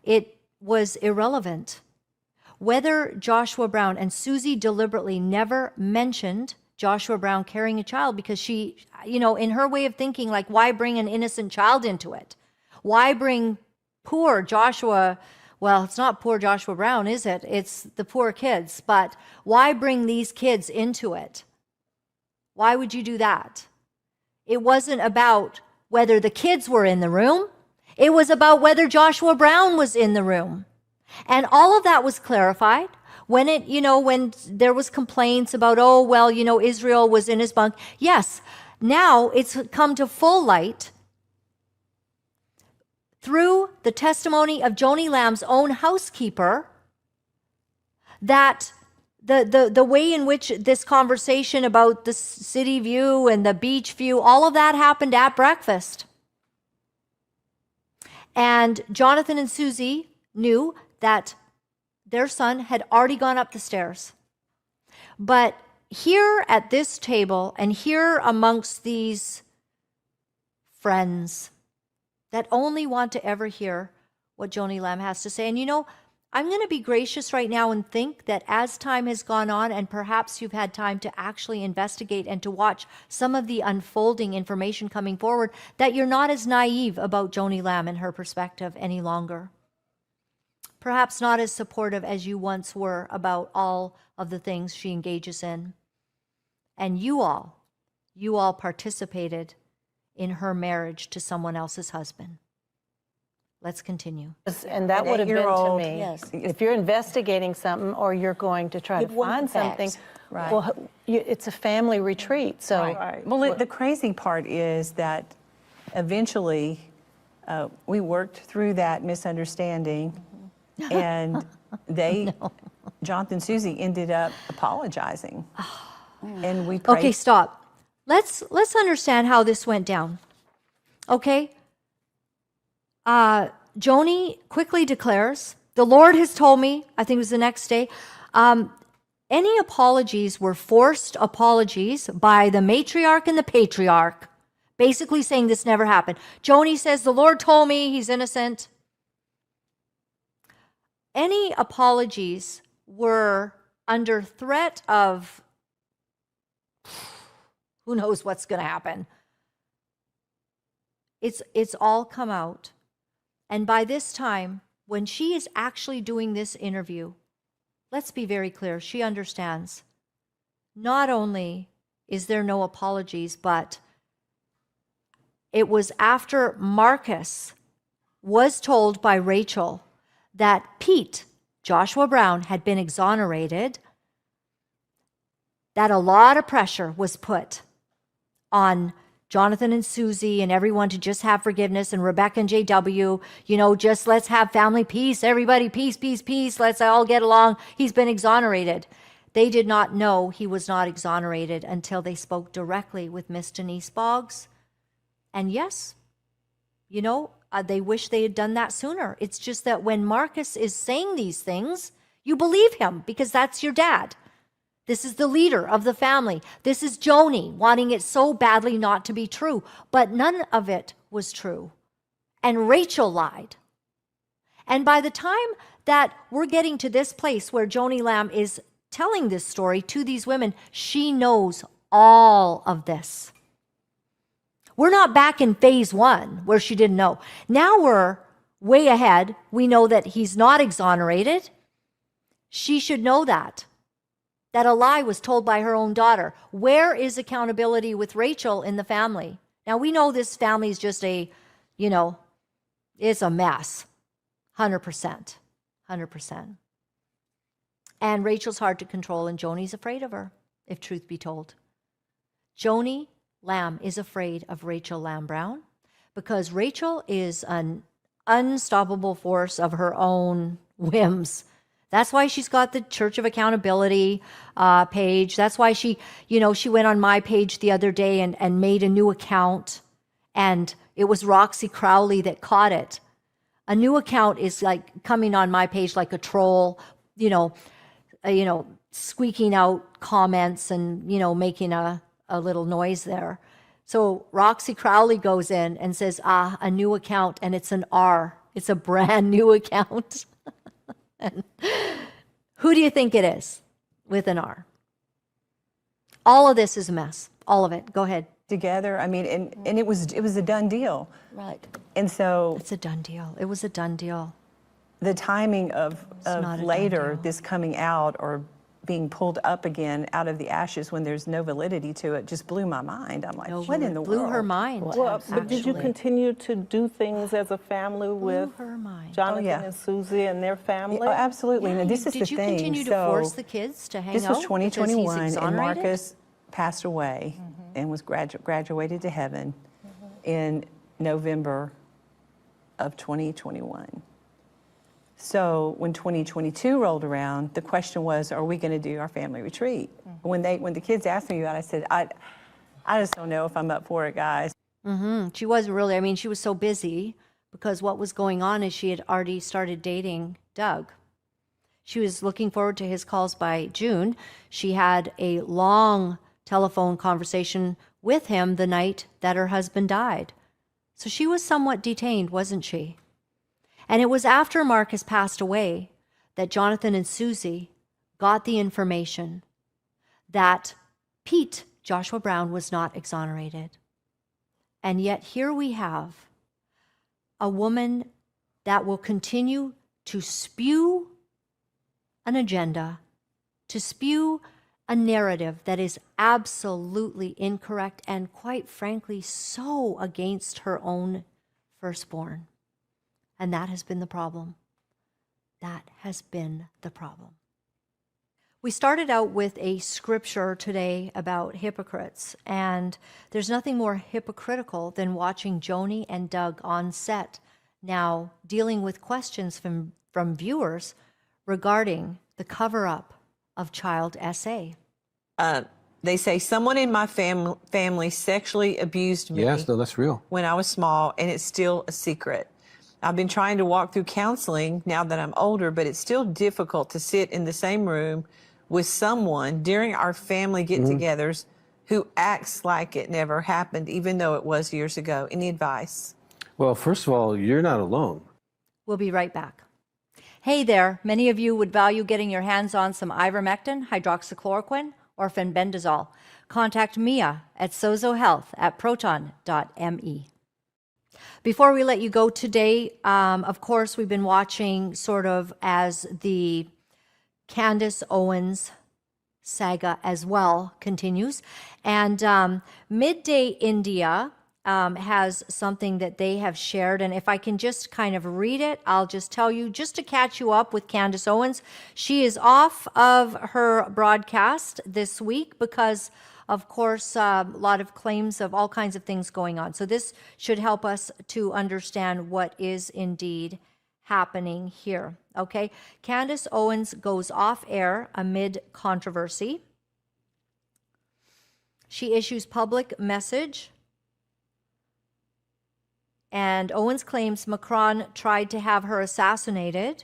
it was irrelevant. Whether Joshua Brown and Susie deliberately never mentioned Joshua Brown carrying a child, because she, in her way of thinking, like, why bring an innocent child into it? Why bring poor Joshua? Well, it's not poor Joshua Brown, is it? It's the poor kids. But why bring these kids into it? Why would you do that? It wasn't about whether the kids were in the room. It was about whether Joshua Brown was in the room. And all of that was clarified when when there was complaints about, Israel was in his bunk. Yes, now it's come to full light through the testimony of Joni Lamb's own housekeeper that the way in which this conversation about the city view and the beach view, all of that happened at breakfast. And Jonathan and Susie knew that their son had already gone up the stairs. But here at this table and here amongst these friends that only want to ever hear what Joni Lamb has to say. And I'm going to be gracious right now and think that as time has gone on and perhaps you've had time to actually investigate and to watch some of the unfolding information coming forward, that you're not as naive about Joni Lamb and her perspective any longer. Perhaps not as supportive as you once were about all of the things she engages in. And you all participated in her marriage to someone else's husband. Let's continue. And that An would have been to 8-year-old, me, yes. if you're investigating something or you're going to try You'd to want the find something, facts. Right. well, it's a family retreat, so. Right. Well, the crazy part is that eventually we worked through that misunderstanding, and Jonathan and Susie ended up apologizing, and we prayed. Okay, stop. Let's understand how this went down. Okay? Joni quickly declares, the Lord has told me, I think it was the next day, any apologies were forced apologies by the matriarch and the patriarch, basically saying this never happened. Joni says, the Lord told me he's innocent. Any apologies were under threat of who knows what's going to happen. It's all come out. And by this time, when she is actually doing this interview, let's be very clear, she understands. Not only is there no apologies, but it was after Marcus was told by Rachel that Pete, Joshua Brown, had been exonerated, that a lot of pressure was put on Jonathan and Susie and everyone to just have forgiveness, and Rebecca and JW, just let's have family peace, everybody peace, peace, peace, let's all get along. He's been exonerated. They did not know he was not exonerated until they spoke directly with Miss Denise Boggs. And yes, they wish they had done that sooner. It's just that when Marcus is saying these things, you believe him because that's your dad. This is the leader of the family. This is Joni wanting it so badly not to be true. But none of it was true. And Rachel lied. And by the time that we're getting to this place where Joni Lamb is telling this story to these women, she knows all of this. We're not back in phase 1 where she didn't know. Now we're way ahead. We know that he's not exonerated. She should know that a lie was told by her own daughter. Where is accountability with Rachel in the family? Now, we know this family is just it's a mess. 100%. 100%. And Rachel's hard to control, and Joni's afraid of her, if truth be told. Joni Lamb is afraid of Rachel Lamb Brown because Rachel is an unstoppable force of her own whims. That's why she's got the Church of Accountability page. That's why she went on my page the other day and made a new account. And it was Roxy Crowley that caught it. A new account is like coming on my page like a troll, squeaking out comments and, making a little noise there. So Roxy Crowley goes in and says, a new account, and it's an R. It's a brand new account. And who do you think it is with an R? All of this is a mess. All of it. Go ahead. Together, and it was a done deal. Right. And so it's a done deal. It was a done deal. The timing of later this coming out or being pulled up again out of the ashes when there's no validity to it just blew my mind. I'm like, what in the world? Blew her mind. Well, but did you continue to do things as a family with Jonathan and Susie and their family? Oh, absolutely. Yeah, and this is the thing. Did you continue to force the kids to hang out? This was 2021, and exonerated? Marcus passed away and was graduated to heaven in November of 2021. So when 2022 rolled around, the question was, are we going to do our family retreat? When the kids asked me about it, I said, I just don't know if I'm up for it, guys. She wasn't really. She was so busy because what was going on is she had already started dating Doug. She was looking forward to his calls by June. She had a long telephone conversation with him the night that her husband died. So she was somewhat detained, wasn't she? And it was after Marcus passed away that Jonathan and Susie got the information that Pete, Joshua Brown, was not exonerated. And yet here we have a woman that will continue to spew an agenda, to spew a narrative that is absolutely incorrect and, quite frankly, so against her own firstborn. And that has been the problem. That has been the problem. We started out with a scripture today about hypocrites, and there's nothing more hypocritical than watching Joni and Doug on set now dealing with questions from viewers regarding the cover-up of child SA. They say someone in my family sexually abused me. Yes, no, that's real. When I was small, and it's still a secret. I've been trying to walk through counseling now that I'm older, but it's still difficult to sit in the same room with someone during our family get-togethers who acts like it never happened, even though it was years ago. Any advice? Well, first of all, you're not alone. We'll be right back. Hey there, many of you would value getting your hands on some Ivermectin, hydroxychloroquine, or fenbendazole. Contact Mia at SozoHealth at proton.me. Before we let you go today, of course, we've been watching sort of as the Candace Owens saga as well continues. And Midday India has something that they have shared. And if I can just kind of read it, I'll just tell you, just to catch you up with Candace Owens. She is off of her broadcast this week because, of course, a lot of claims of all kinds of things going on. So this should help us to understand what is indeed happening here. Okay, Candace Owens goes off air amid controversy. She issues public message, and Owens claims Macron tried to have her assassinated.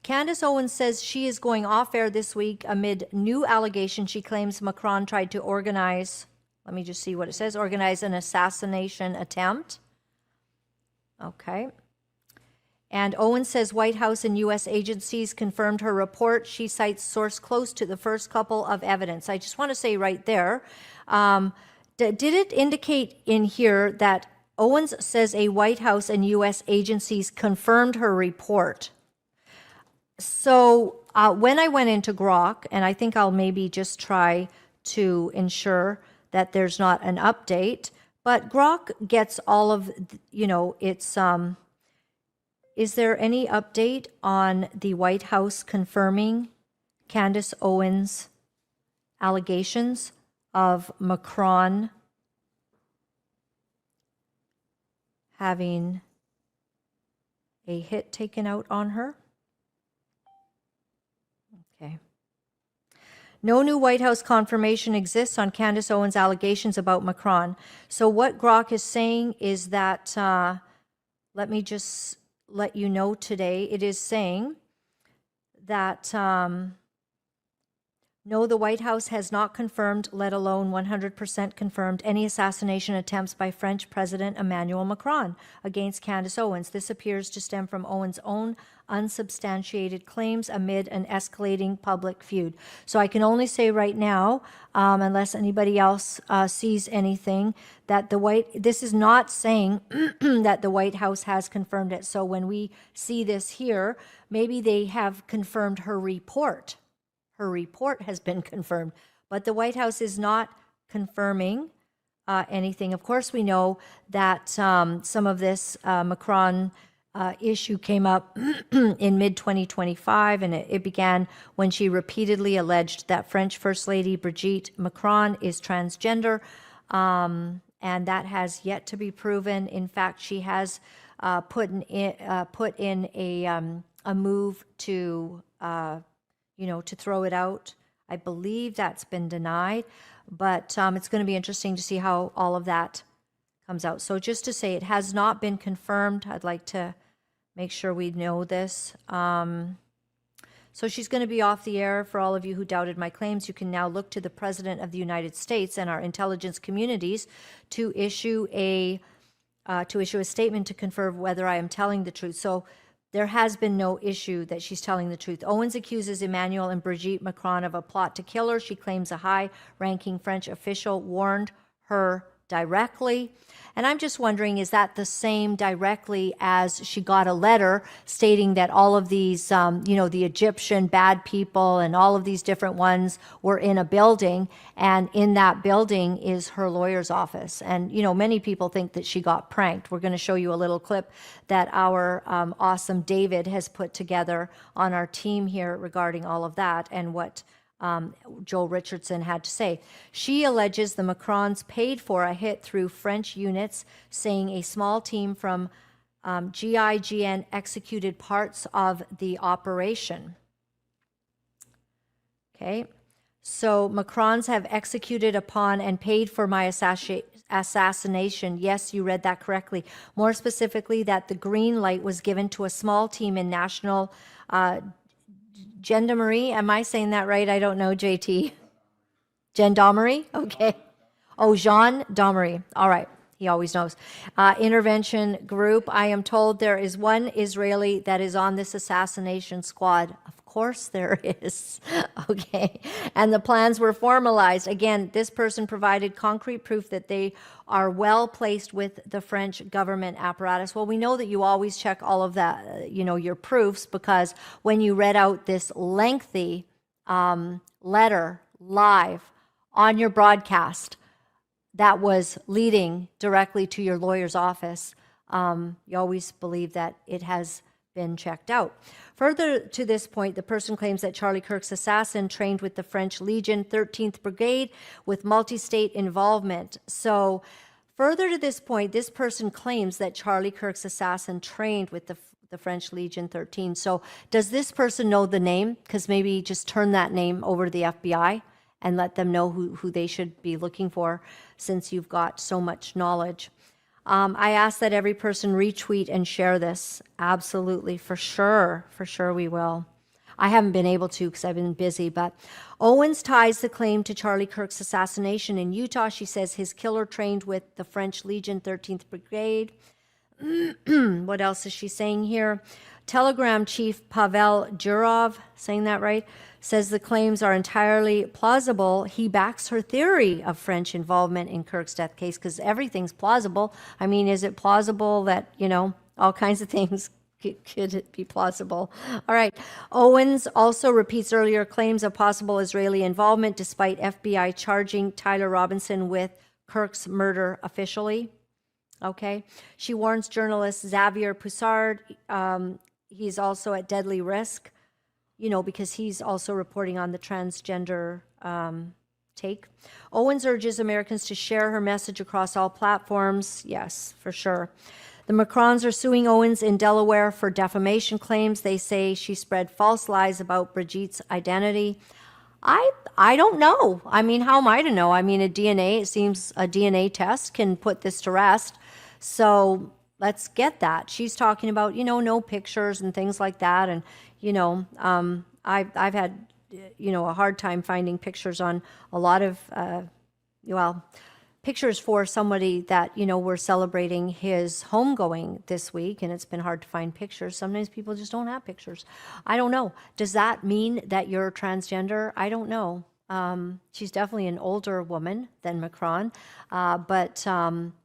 Candace Owens says she is going off air this week amid new allegations. She claims Macron tried to organize, let me just see what it says, organize an assassination attempt. Okay. And Owens says White House and U.S. agencies confirmed her report. She cites source close to the first couple of evidence. I just want to say right there, did it indicate in here that Owens says a White House and U.S. agencies confirmed her report? So when I went into Grok, and I think I'll maybe just try to ensure that there's not an update, but Grok gets all of, it's, is there any update on the White House confirming Candace Owens' allegations of Macron having a hit taken out on her? Okay. No new White House confirmation exists on Candace Owens' allegations about Macron. So what Grok is saying is that, let me just let you know today, it is saying that no, the White House has not confirmed, let alone 100% confirmed, any assassination attempts by French President Emmanuel Macron against Candace Owens. This appears to stem from Owens' own unsubstantiated claims amid an escalating public feud. So I can only say right now, unless anybody else sees anything, that this is not saying that the White House has confirmed it. So when we see this here, maybe they have confirmed her report. Her report has been confirmed, but the White House is not confirming anything. Of course, we know that some of this Macron issue came up in mid-2025, and it began when she repeatedly alleged that French First Lady Brigitte Macron is transgender, and that has yet to be proven. In fact, she has put in a move to to throw it out. I believe that's been denied, but it's going to be interesting to see how all of that comes out. So just to say, it has not been confirmed. I'd like to make sure we know this. So she's going to be off the air. For all of you who doubted my claims, you can now look to the President of the United States and our intelligence communities to issue a statement to confirm whether I am telling the truth. So there has been no issue that she's telling the truth. Owens accuses Emmanuel and Brigitte Macron of a plot to kill her. She claims a high-ranking French official warned her directly. And I'm just wondering, is that the same directly as she got a letter stating that all of these, the Egyptian bad people and all of these different ones were in a building, and in that building is her lawyer's office. And, many people think that she got pranked. We're going to show you a little clip that our awesome David has put together on our team here regarding all of that and what Joel Richardson had to say. She alleges the Macrons paid for a hit through French units, saying a small team from GIGN executed parts of the operation. Okay, so Macrons have executed upon and paid for my assassination. Yes, you read that correctly. More specifically, that the green light was given to a small team in national gendarmerie. Am I saying that right? I don't know, JT. Gendarmerie? Okay. Oh, gendarmerie. All right. He always knows. Intervention group. I am told there is one Israeli that is on this assassination squad. Of course there is. Okay. And the plans were formalized. Again, this person provided concrete proof that they are well placed with the French government apparatus. Well, we know that you always check all of that, your proofs, because when you read out this lengthy letter live on your broadcast, that was leading directly to your lawyer's office, you always believe that it has been checked out. Further to this point, the person claims that Charlie Kirk's assassin trained with the French Legion 13th Brigade with multi-state involvement. So further to this point, this person claims that Charlie Kirk's assassin trained with the French Legion 13. So does this person know the name? Because maybe just turn that name over to the FBI and let them know who they should be looking for, since you've got so much knowledge. I ask that every person retweet and share this. Absolutely, for sure we will. I haven't been able to because I've been busy, but Owens ties the claim to Charlie Kirk's assassination in Utah. She says his killer trained with the French Legion 13th Brigade. What else is she saying here? Telegram chief Pavel Durov, saying that right, says the claims are entirely plausible. He backs her theory of French involvement in Kirk's death case because everything's plausible. I mean, is it plausible that, all kinds of things could it be plausible? All right. Owens also repeats earlier claims of possible Israeli involvement despite FBI charging Tyler Robinson with Kirk's murder officially. Okay. She warns journalist Xavier Poussard he's also at deadly risk, because he's also reporting on the transgender take. Owens urges Americans to share her message across all platforms. Yes, for sure. The Macrons are suing Owens in Delaware for defamation claims. They say she spread false lies about Brigitte's identity. I don't know. I mean, how am I to know? I mean, it seems a DNA test can put this to rest. So let's get that. She's talking about, no pictures and things like that. And, I've had, a hard time finding pictures on a lot of, pictures for somebody that, we're celebrating his homegoing this week, and it's been hard to find pictures. Sometimes people just don't have pictures. I don't know. Does that mean that you're transgender? I don't know. She's definitely an older woman than Macron, but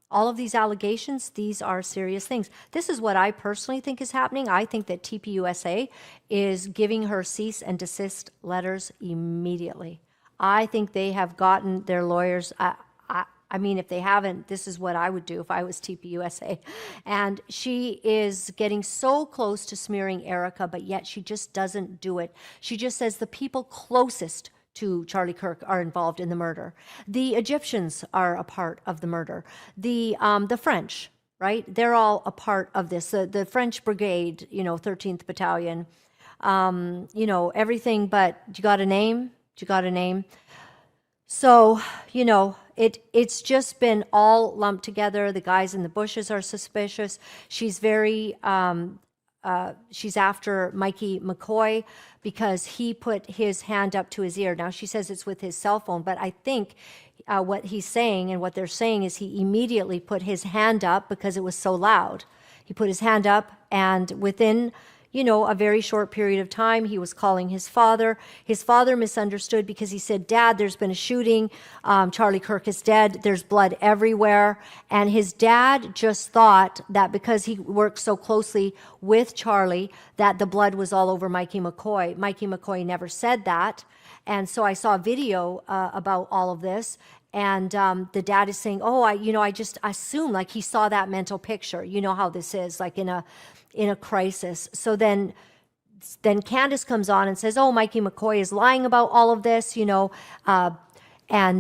all of these allegations, these are serious things. This is what I personally think is happening. I think that TPUSA is giving her cease and desist letters immediately. I think they have gotten their lawyers. I mean, if they haven't, this is what I would do if I was TPUSA. And she is getting so close to smearing Erica, but yet she just doesn't do it. She just says the people closest to Charlie Kirk are involved in the murder. The Egyptians are a part of the murder. The French, right? They're all a part of this. The French Brigade, 13th Battalion, everything. But do you got a name? Do you got a name? So, it's just been all lumped together. The guys in the bushes are suspicious. She's very, she's after Mikey McCoy because he put his hand up to his ear. Now, she says it's with his cell phone, but I think what he's saying and what they're saying is he immediately put his hand up because it was so loud. He put his hand up, and within, a very short period of time. He was calling his father. His father misunderstood because he said, Dad, there's been a shooting. Charlie Kirk is dead. There's blood everywhere. And his dad just thought that because he worked so closely with Charlie, that the blood was all over Mikey McCoy. Mikey McCoy never said that. And so I saw a video about all of this. And the dad is saying, oh, I just assumed like he saw that mental picture. You know how this is, like in a crisis. So then Candace comes on and says, oh, Mikey McCoy is lying about all of this, and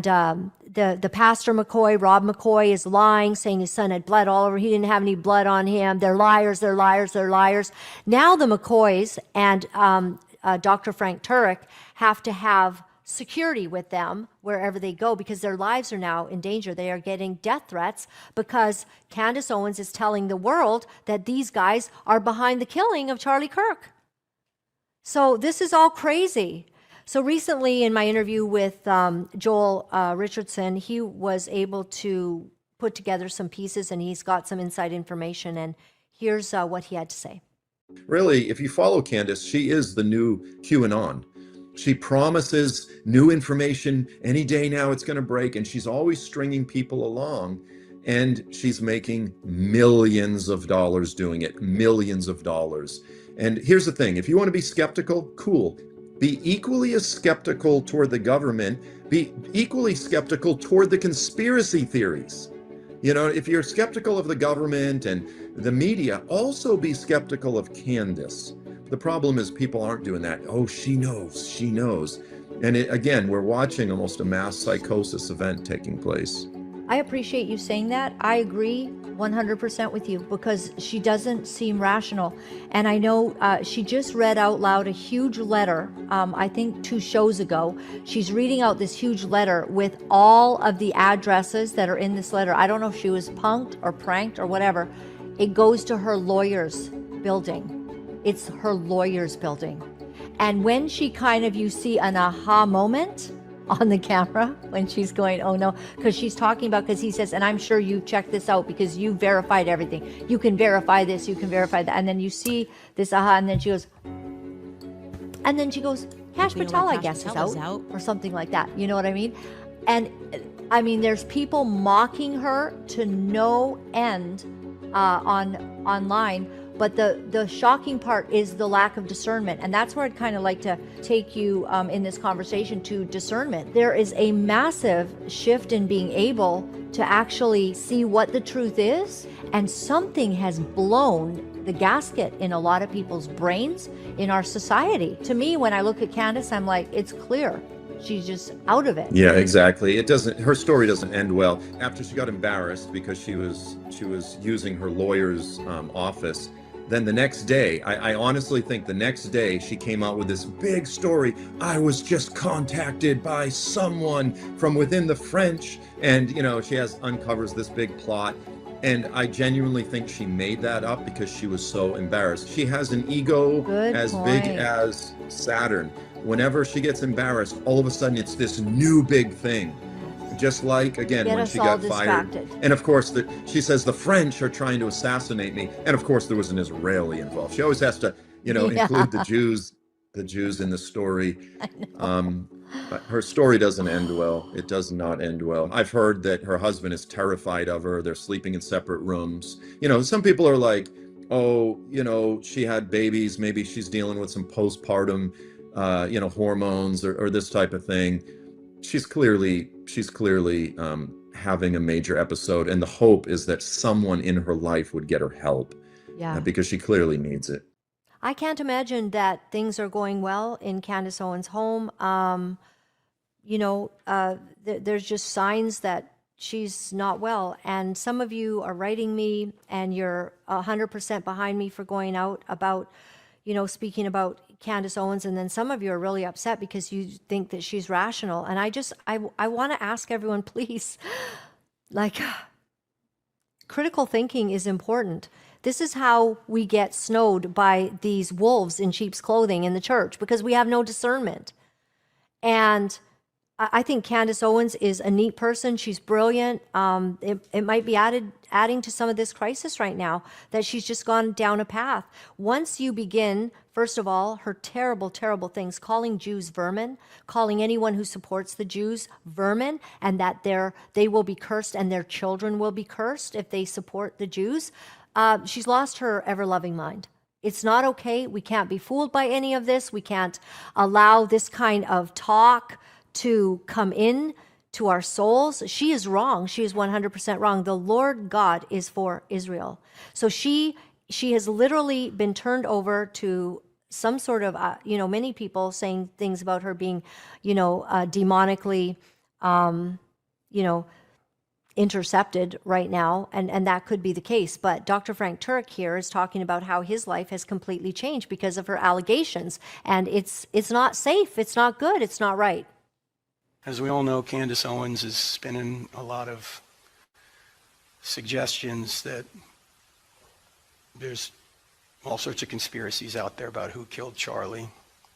the pastor McCoy, Rob McCoy, is lying, saying his son had blood all over. He didn't have any blood on him. They're liars, they're liars, they're liars. Now the McCoys and Dr. Frank Turek have to have security with them wherever they go because their lives are now in danger. They are getting death threats because Candace Owens is telling the world that these guys are behind the killing of Charlie Kirk. So this is all crazy. So recently in my interview with Joel Richardson, he was able to put together some pieces and he's got some inside information, and here's what he had to say. Really, if you follow Candace, she is the new QAnon. She promises new information any day now, it's going to break, and she's always stringing people along, and she's making millions of dollars doing it, millions of dollars. And here's the thing, if you want to be skeptical, cool. Be equally as skeptical toward the government, be equally skeptical toward the conspiracy theories. If you're skeptical of the government and the media, also be skeptical of Candace. The problem is people aren't doing that. Oh, she knows. And again, we're watching almost a mass psychosis event taking place. I appreciate you saying that. I agree 100% with you because she doesn't seem rational. And I know she just read out loud a huge letter, I think 2 shows ago. She's reading out this huge letter with all of the addresses that are in this letter. I don't know if she was punked or pranked or whatever. It goes to her lawyer's building. It's her lawyer's building. And when she you see an aha moment on the camera when she's going, oh no, because she's talking about, because he says, and I'm sure you checked this out because you verified everything. You can verify this, you can verify that. And then you see this aha, and then she goes, Cash Patel, I guess, is out or something like that. You know what I mean? And I mean, there's people mocking her to no end online. But the shocking part is the lack of discernment. And that's where I'd kind of like to take you in this conversation to discernment. There is a massive shift in being able to actually see what the truth is. And something has blown the gasket in a lot of people's brains in our society. To me, when I look at Candace, I'm like, it's clear. She's just out of it. Yeah, exactly. Her story doesn't end well. After she got embarrassed because she was using her lawyer's office, then the next day, I honestly think the next day she came out with this big story. I was just contacted by someone from within the French, and she uncovers this big plot. And I genuinely think she made that up because she was so embarrassed. She has an ego big as Saturn. Whenever she gets embarrassed, all of a sudden it's this new big thing. Just like, again, when she got fired. And of course, she says the French are trying to assassinate me. And of course, there was an Israeli involved. She always has to, include the Jews in the story. But her story doesn't end well. It does not end well. I've heard that her husband is terrified of her. They're sleeping in separate rooms. Some people are like, oh, she had babies. Maybe she's dealing with some postpartum, hormones or this type of thing. She's clearly having a major episode, and the hope is that someone in her life would get her help. Yeah. Because she clearly needs it. I can't imagine that things are going well in Candace Owens' home. There's just signs that she's not well. And some of you are writing me, and you're 100% behind me for going out about, speaking about Candace Owens. And then some of you are really upset because you think that she's rational. And I want to ask everyone, please, critical thinking is important. This is how we get snowed by these wolves in sheep's clothing in the church, because we have no discernment. And I think Candace Owens is a neat person. She's brilliant. It might be adding to some of this crisis right now that she's just gone down a path. Once you begin, first of all, her terrible, terrible things, calling Jews vermin, calling anyone who supports the Jews vermin, and that they will be cursed and their children will be cursed if they support the Jews, she's lost her ever-loving mind. It's not okay. We can't be fooled by any of this. We can't allow this kind of talk to come in to our souls. She is wrong. She is 100% wrong. The Lord God is for Israel. So she has literally been turned over to some sort of, many people saying things about her being, demonically, intercepted right now, and that could be the case. But Dr. Frank Turek here is talking about how his life has completely changed because of her allegations, and it's not safe, it's not good, it's not right. As we all know, Candace Owens is spinning a lot of suggestions that there's all sorts of conspiracies out there about who killed Charlie.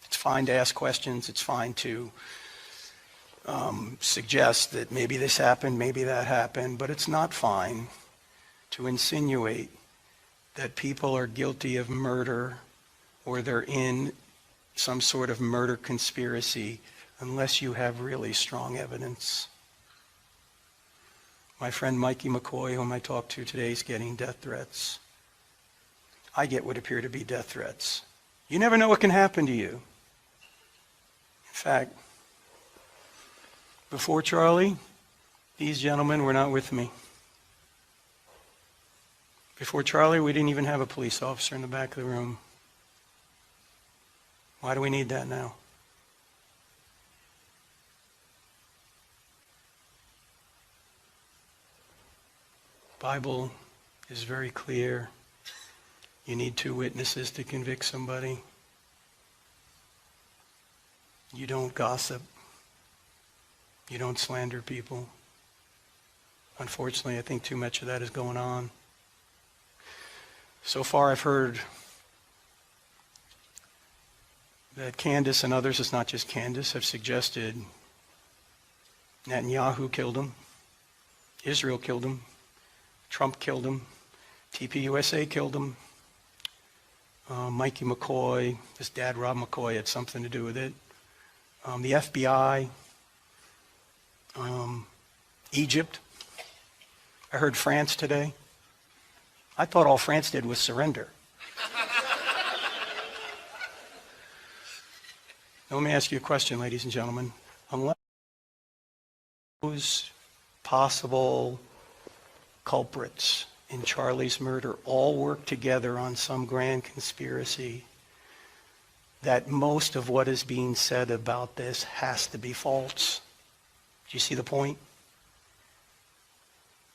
It's fine to ask questions. It's fine to suggest that maybe this happened, maybe that happened, but it's not fine to insinuate that people are guilty of murder or they're in some sort of murder conspiracy unless you have really strong evidence. My friend Mikey McCoy, whom I talked to today, is getting death threats. I get what appear to be death threats. You never know what can happen to you. In fact, before Charlie, these gentlemen were not with me. Before Charlie, we didn't even have a police officer in the back of the room. Why do we need that now? Bible is very clear. You need 2 witnesses to convict somebody. You don't gossip. You don't slander people. Unfortunately, I think too much of that is going on. So far, I've heard that Candace and others, it's not just Candace, have suggested Netanyahu killed him, Israel killed him, Trump killed him, TPUSA killed him, Mikey McCoy, his dad Rob McCoy had something to do with it, the FBI, Egypt. I heard France today. I thought all France did was surrender. Now, let me ask you a question, ladies and gentlemen. Unless those possible culprits in Charlie's murder all work together on some grand conspiracy, that most of what is being said about this has to be false. Do you see the point?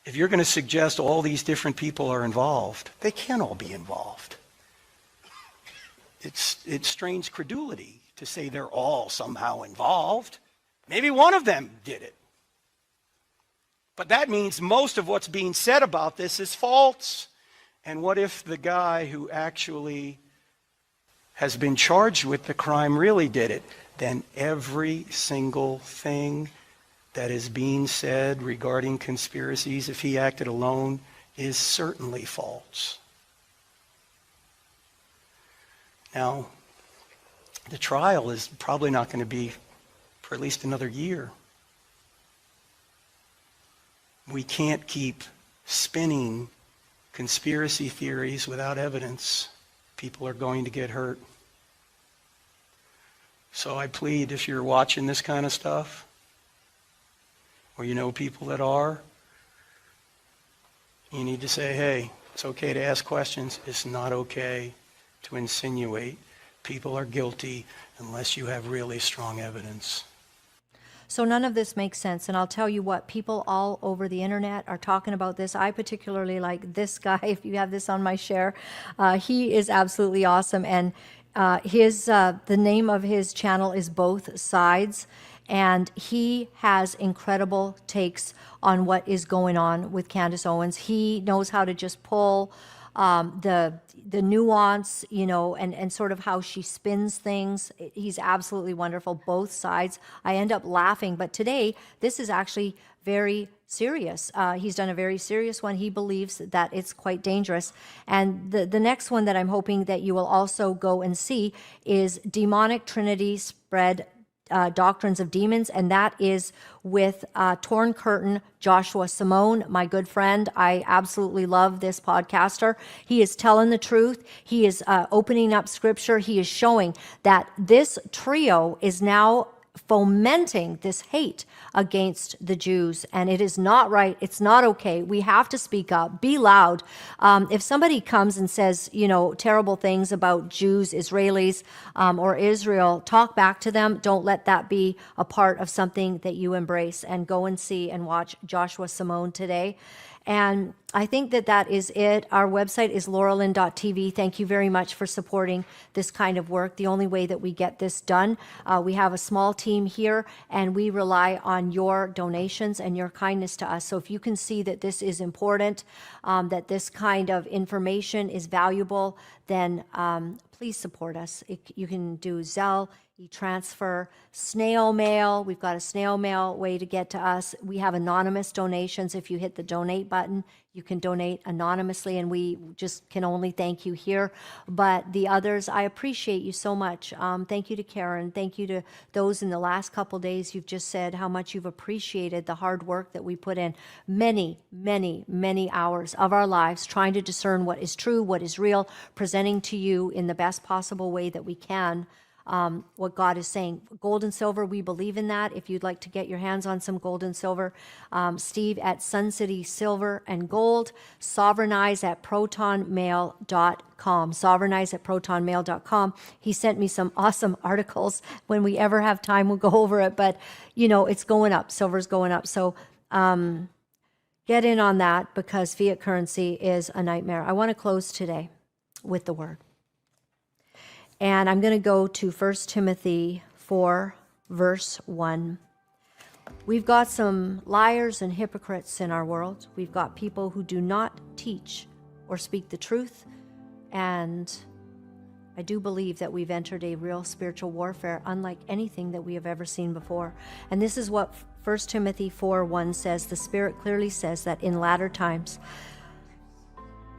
If you're going to suggest all these different people are involved, they can't all be involved. It strains credulity to say they're all somehow involved. Maybe one of them did it. But that means most of what's being said about this is false. And what if the guy who actually has been charged with the crime really did it? Then every single thing that is being said regarding conspiracies, if he acted alone, is certainly false. Now, the trial is probably not going to be for at least another year. We can't keep spinning conspiracy theories without evidence. People are going to get hurt. So I plead, if you're watching this kind of stuff, or you know people that are, you need to say, hey, it's okay to ask questions. It's not okay to insinuate people are guilty unless you have really strong evidence. So none of this makes sense. And I'll tell you what, people all over the internet are talking about this. I particularly like this guy. If you have this on my share, he is absolutely awesome. And the name of his channel is Both Sides. And he has incredible takes on what is going on with Candace Owens. He knows how to just pull the nuance, you know, and sort of how she spins things. He's absolutely wonderful, both sides. I end up laughing, but today, this is actually very serious. He's done a very serious one. He believes that it's quite dangerous. And the next one that I'm hoping that you will also go and see is Demonic Trinity Spread Doctrines of Demons, and that is with Torn Curtain Joshua Simone, my good friend. I absolutely love this podcaster. He is telling the truth. He is opening up scripture. He is showing that this trio is now fomenting this hate against the Jews, and it is not right. It's not okay. We have to speak up, be loud. If somebody comes and says, you know, terrible things about Jews, Israelis, or Israel, talk back to them. Don't let that be a part of something that you embrace, and go and see and watch Joshua Simone today. And I think that that is it. Our website is lauralyn.tv. Thank you very much for supporting this kind of work. The only way that we get this done, we have a small team here, and we rely on your donations and your kindness to us. So if you can see that this is important, that this kind of information is valuable, then please support us. You can do Zelle, e-transfer, snail mail. We've got a snail mail way to get to us. We have anonymous donations. If you hit the donate button, you can donate anonymously, and we just can only thank you here. But the others, I appreciate you so much. Thank you to Karen. Thank you to those in the last couple days. You've just said how much you've appreciated the hard work that we put in. Many, many, many hours of our lives trying to discern what is true, what is real, presenting to you in the best possible way that we can what God is saying. Gold and silver, we believe in that. If you'd like to get your hands on some gold and silver, Steve at Sun City Silver and Gold, sovereignize at protonmail.com, sovereignize at protonmail.com. He sent me some awesome articles. When we ever have time, we'll go over it, but you know, it's going up, silver's going up. So get in on that, because fiat currency is a nightmare. I want to close today with the word. And I'm going to go to 1 Timothy 4, verse 1. We've got some liars and hypocrites in our world. We've got people who do not teach or speak the truth. And I do believe that we've entered a real spiritual warfare unlike anything that we have ever seen before. And this is what 1 Timothy 4:1 says. The Spirit clearly says that in latter times,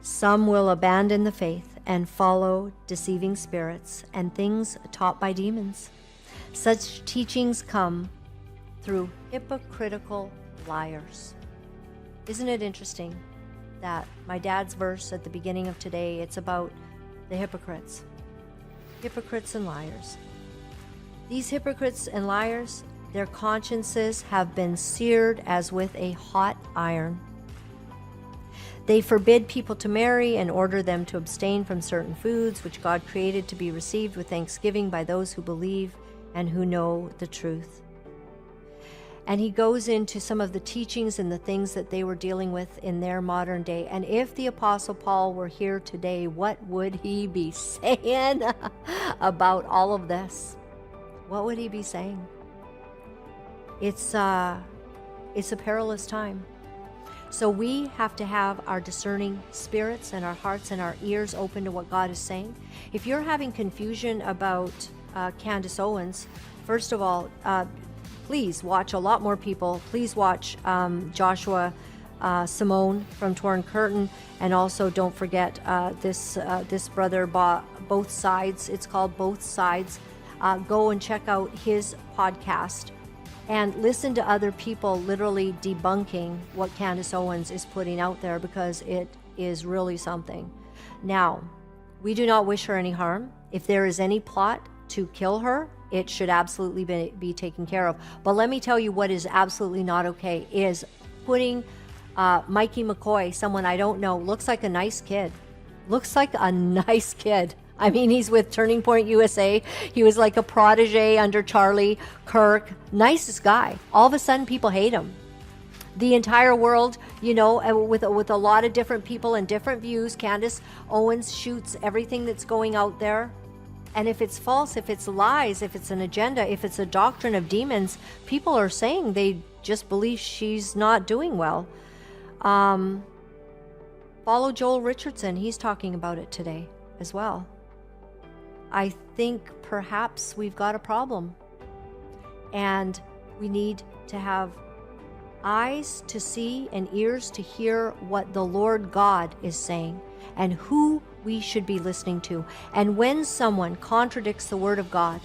some will abandon the faith and follow deceiving spirits and things taught by demons. Such teachings come through hypocritical liars. Isn't it interesting that my dad's verse at the beginning of today, it's about the hypocrites and liars. These hypocrites and liars, their consciences have been seared as with a hot iron. They forbid people to marry and order them to abstain from certain foods which God created to be received with thanksgiving by those who believe and who know the truth. And he goes into some of the teachings and the things that they were dealing with in their modern day. And if the Apostle Paul were here today, what would he be saying about all of this? What would he be saying? It's a perilous time. So we have to have our discerning spirits and our hearts and our ears open to what God is saying. If you're having confusion about Candace Owens, first of all, please watch a lot more people. Please watch Joshua Simone from Torn Curtain, and also don't forget this brother, Both Sides. It's called Both Sides. Go and check out his podcast. And listen to other people literally debunking what Candace Owens is putting out there, because it is really something. Now, we do not wish her any harm. If there is any plot to kill her, it should absolutely be taken care of. But let me tell you what is absolutely not okay is putting Mikey McCoy, someone I don't know, looks like a nice kid. Looks like a nice kid. I mean, he's with Turning Point USA. He was like a protege under Charlie Kirk. Nicest guy. All of a sudden, people hate him. The entire world, you know, with a lot of different people and different views. Candace Owens shoots everything that's going out there. And if it's false, if it's lies, if it's an agenda, if it's a doctrine of demons, people are saying they just believe she's not doing well. Follow Joel Richardson. He's talking about it today as well. I think perhaps we've got a problem, and we need to have eyes to see and ears to hear what the Lord God is saying and who we should be listening to. And when someone contradicts the Word of God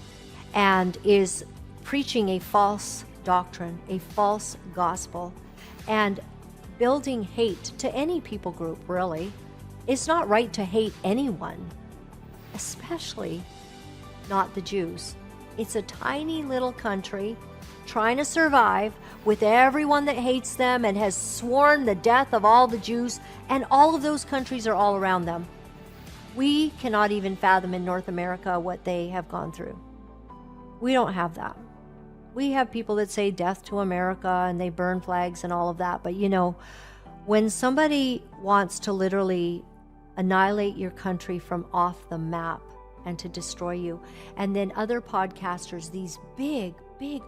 and is preaching a false doctrine, a false gospel, and building hate to any people group, really, it's not right to hate anyone, especially not the Jews. It's a tiny little country trying to survive with everyone that hates them and has sworn the death of all the Jews, and all of those countries are all around them. We cannot even fathom in North America what they have gone through. We don't have that. We have people that say death to America and they burn flags and all of that. But you know, when somebody wants to literally annihilate your country from off the map and to destroy you, and then other podcasters, these big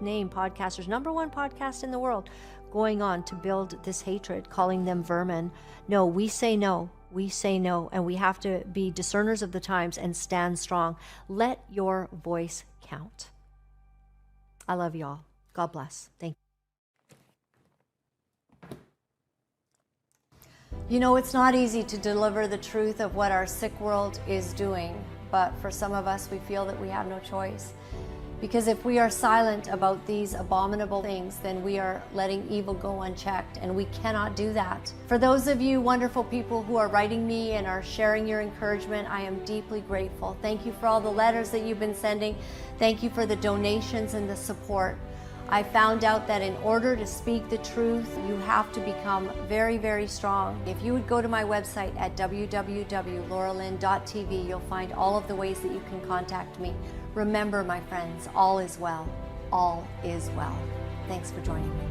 name podcasters, #1 podcast in the world, going on to build this hatred, calling them vermin. No, we say no. We say no, and we have to be discerners of the times and stand strong. Let your voice count. I love you all. God bless. Thank you. You know, it's not easy to deliver the truth of what our sick world is doing, but for some of us, we feel that we have no choice. Because if we are silent about these abominable things, then we are letting evil go unchecked, and we cannot do that. For those of you wonderful people who are writing me and are sharing your encouragement, I am deeply grateful. Thank you for all the letters that you've been sending. Thank you for the donations and the support. I found out that in order to speak the truth, you have to become very, very strong. If you would go to my website at www.lauralynn.tv, you'll find all of the ways that you can contact me. Remember, my friends, all is well. All is well. Thanks for joining me.